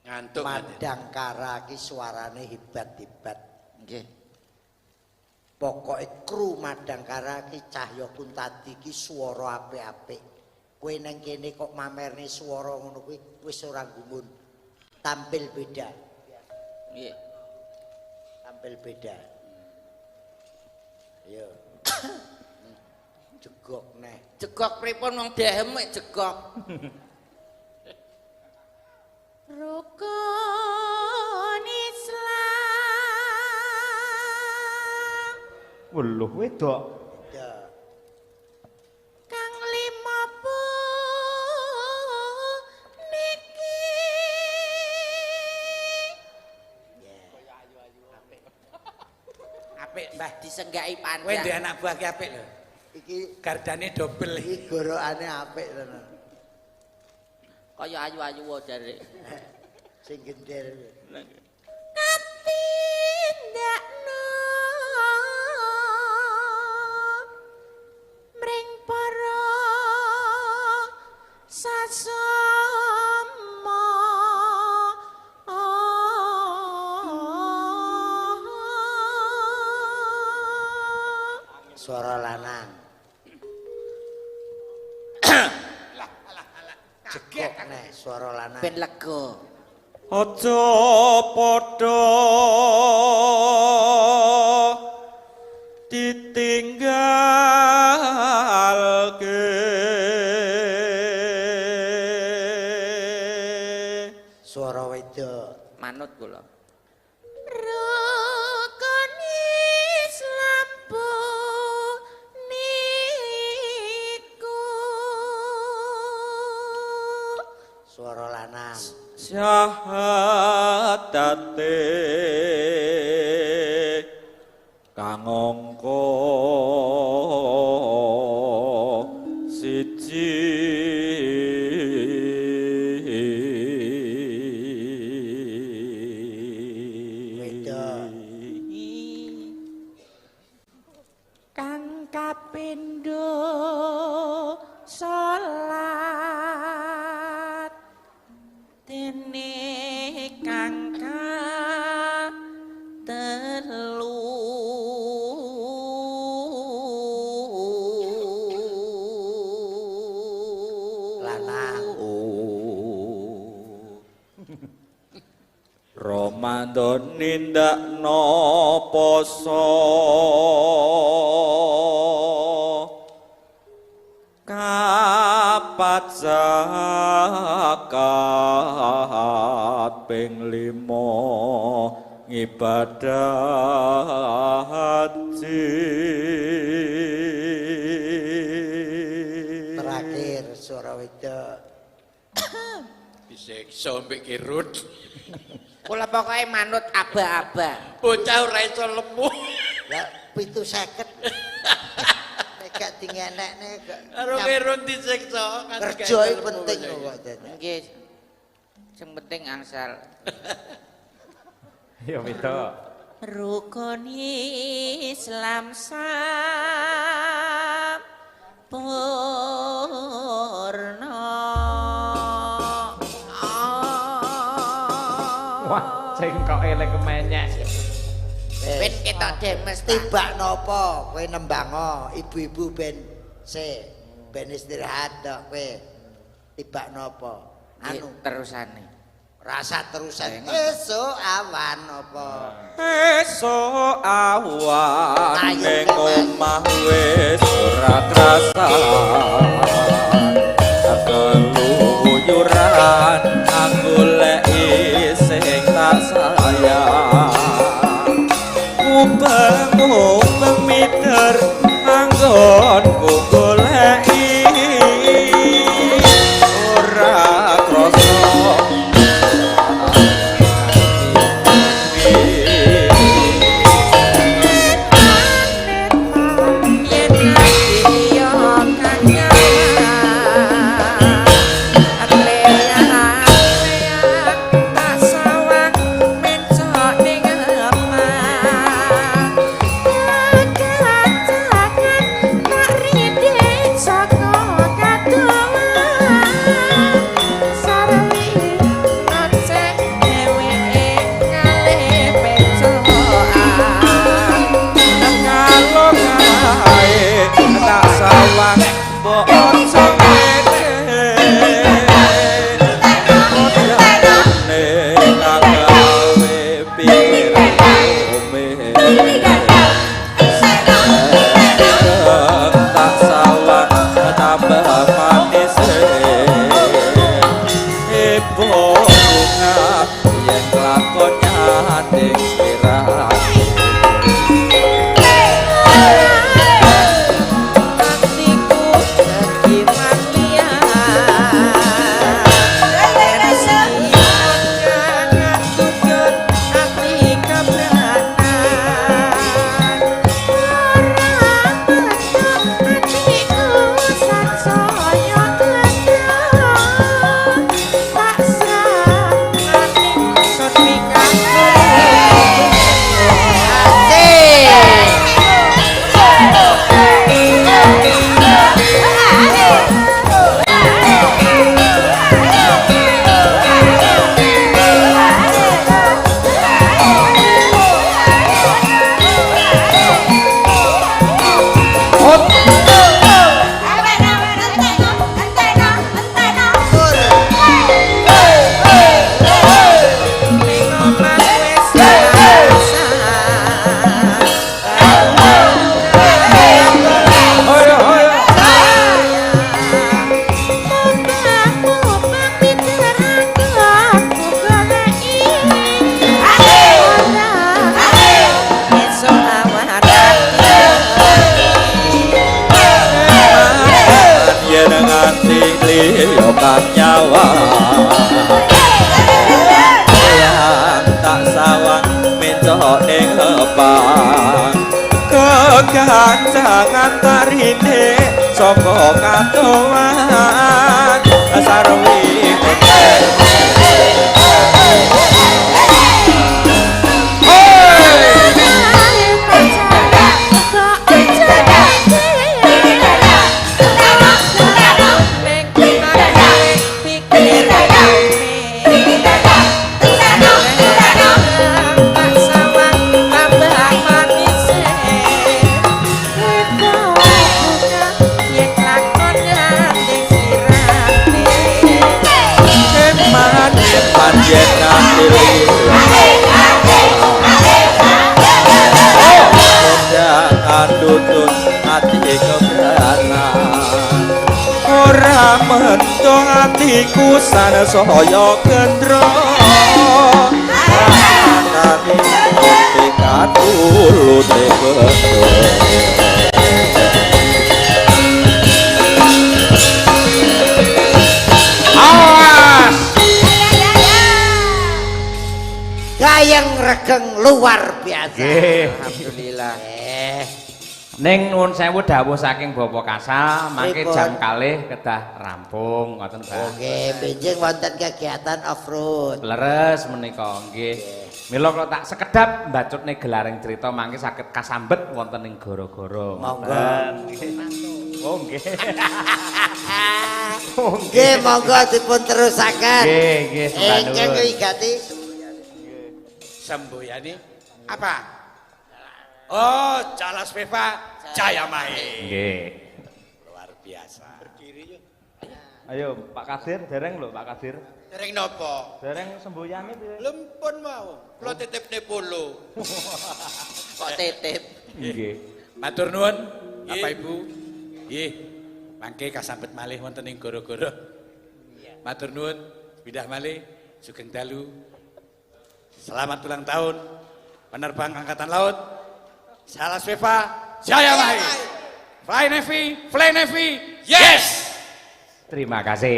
[SPEAKER 2] Ngantuk.
[SPEAKER 4] Madangkara ki suarane hebat-hebat.
[SPEAKER 7] Nggih.
[SPEAKER 4] Pokoke kru Madangkara ki Cahya Kuntadi ki swara apik-apik. Kowe nang kene kok mamerne swara ngono kuwi wis ora gumun. Tampil beda.
[SPEAKER 7] Nggih.
[SPEAKER 4] Tampil beda. Ayo. Jegok neh.
[SPEAKER 7] Jegok pripun wong dehem mek jegok. Rukun Islam.
[SPEAKER 1] Weluh wedok.
[SPEAKER 4] Ya.
[SPEAKER 7] Kang lima puniki.
[SPEAKER 3] Apik, Mbah.
[SPEAKER 7] Disenggaki
[SPEAKER 3] Kowe
[SPEAKER 7] pandang.
[SPEAKER 3] ndek anak buah ki apik lho.
[SPEAKER 4] Iki
[SPEAKER 3] Gardane dobel.
[SPEAKER 4] iki gorokane apik tenan.
[SPEAKER 7] Kaya ayu-ayu wae jare.
[SPEAKER 4] Sing gender.
[SPEAKER 6] Katindakno mring para sasama
[SPEAKER 4] Suara lanang. Jegok neh suara lanang.
[SPEAKER 7] Ben lega.
[SPEAKER 8] aja padha ditinggalke
[SPEAKER 4] Suara wedok.
[SPEAKER 7] Manut kula.
[SPEAKER 6] Rukun Islam niku
[SPEAKER 4] Suara lanang.
[SPEAKER 8] syahadate kang angka siji
[SPEAKER 6] kang kapindho salat dene kang telu
[SPEAKER 4] Lanang.
[SPEAKER 8] Ramadan nindakno poso kapat zakat ping 5 ngibadah haji.
[SPEAKER 4] Terakhir suara wedok.
[SPEAKER 2] Disiksa mbek kirut.
[SPEAKER 7] Kula pokoke manut aba-aba.
[SPEAKER 2] Bocah ora iso lemu.
[SPEAKER 4] Lah 750. Nek gak dingenekne
[SPEAKER 2] Karo kirut disiksa kan gak
[SPEAKER 4] kerja
[SPEAKER 2] iso lemu,
[SPEAKER 4] penting
[SPEAKER 2] Bocah.
[SPEAKER 4] kok dadi.
[SPEAKER 7] Nggih. Sing penting angsal.
[SPEAKER 1] Ya wedok.
[SPEAKER 6] rukun Islam sampurna.
[SPEAKER 1] Wah, cengkoke lek kemenyek.
[SPEAKER 7] Ben ketok demes
[SPEAKER 4] Tibak napa kowe nembango ibu-ibu ben ben istirahat tok kowe. Tibak napa? Anu
[SPEAKER 7] terusane.
[SPEAKER 4] rasa terusan esuk awan apa?
[SPEAKER 8] Esuk awan ning omah wis ora krasan. Keluyuran aku lek sing tak sayang. Ubeng miter anggonku goleki ora krasa. yo kang nyawa yang tak sawang mencok ing lepang kegancangan tarine saka katoan sarwi panjen ngatili jangan tutut hati kebranan ora mentong hatiku sana saya gendro nani ketika dulu
[SPEAKER 4] Gayeng regeng luar biasa.
[SPEAKER 1] Alhamdulillah. Ning nuwun sewu dawuh saking Bapak Kasal, mangke jam kalih kedah rampung ngoten Pak.
[SPEAKER 4] Nggih, benjing wonten kegiatan off-road.
[SPEAKER 1] Leres menika nggih. Mila kok tak sekedap mbacutne gelaring crita mangke saged kasambet wonten ing gara-gara.
[SPEAKER 4] Monggo.
[SPEAKER 1] Oh nggih.
[SPEAKER 4] Nggih, monggo dipun terusaken.
[SPEAKER 1] Nggih, nggih, sembah nuwun.
[SPEAKER 4] Ingkang wigati
[SPEAKER 3] Semboyane apa? Oh, Calas Peva Jaya Mahe.
[SPEAKER 1] Nggih.
[SPEAKER 3] Luar biasa.
[SPEAKER 2] Berdiri yuk.
[SPEAKER 1] Ayo Pak Kadir, dereng lho Pak Kadir.
[SPEAKER 2] Dereng nopo?
[SPEAKER 1] Dereng semboyane piye?
[SPEAKER 2] Lempun mau. Kula titipne polo.
[SPEAKER 7] Kok titip.
[SPEAKER 1] Nggih.
[SPEAKER 3] Matur nuwun Bapak Ibu. Nggih. Mangke kasambet malih wonten ing gara-gara. Matur nuwun bidah malih sugeng dalu. Selamat ulang tahun penerbang angkatan laut. Calas Peva Jaya Mahe. Fly Navy, Fly Navy. Yes.
[SPEAKER 1] Terima kasih.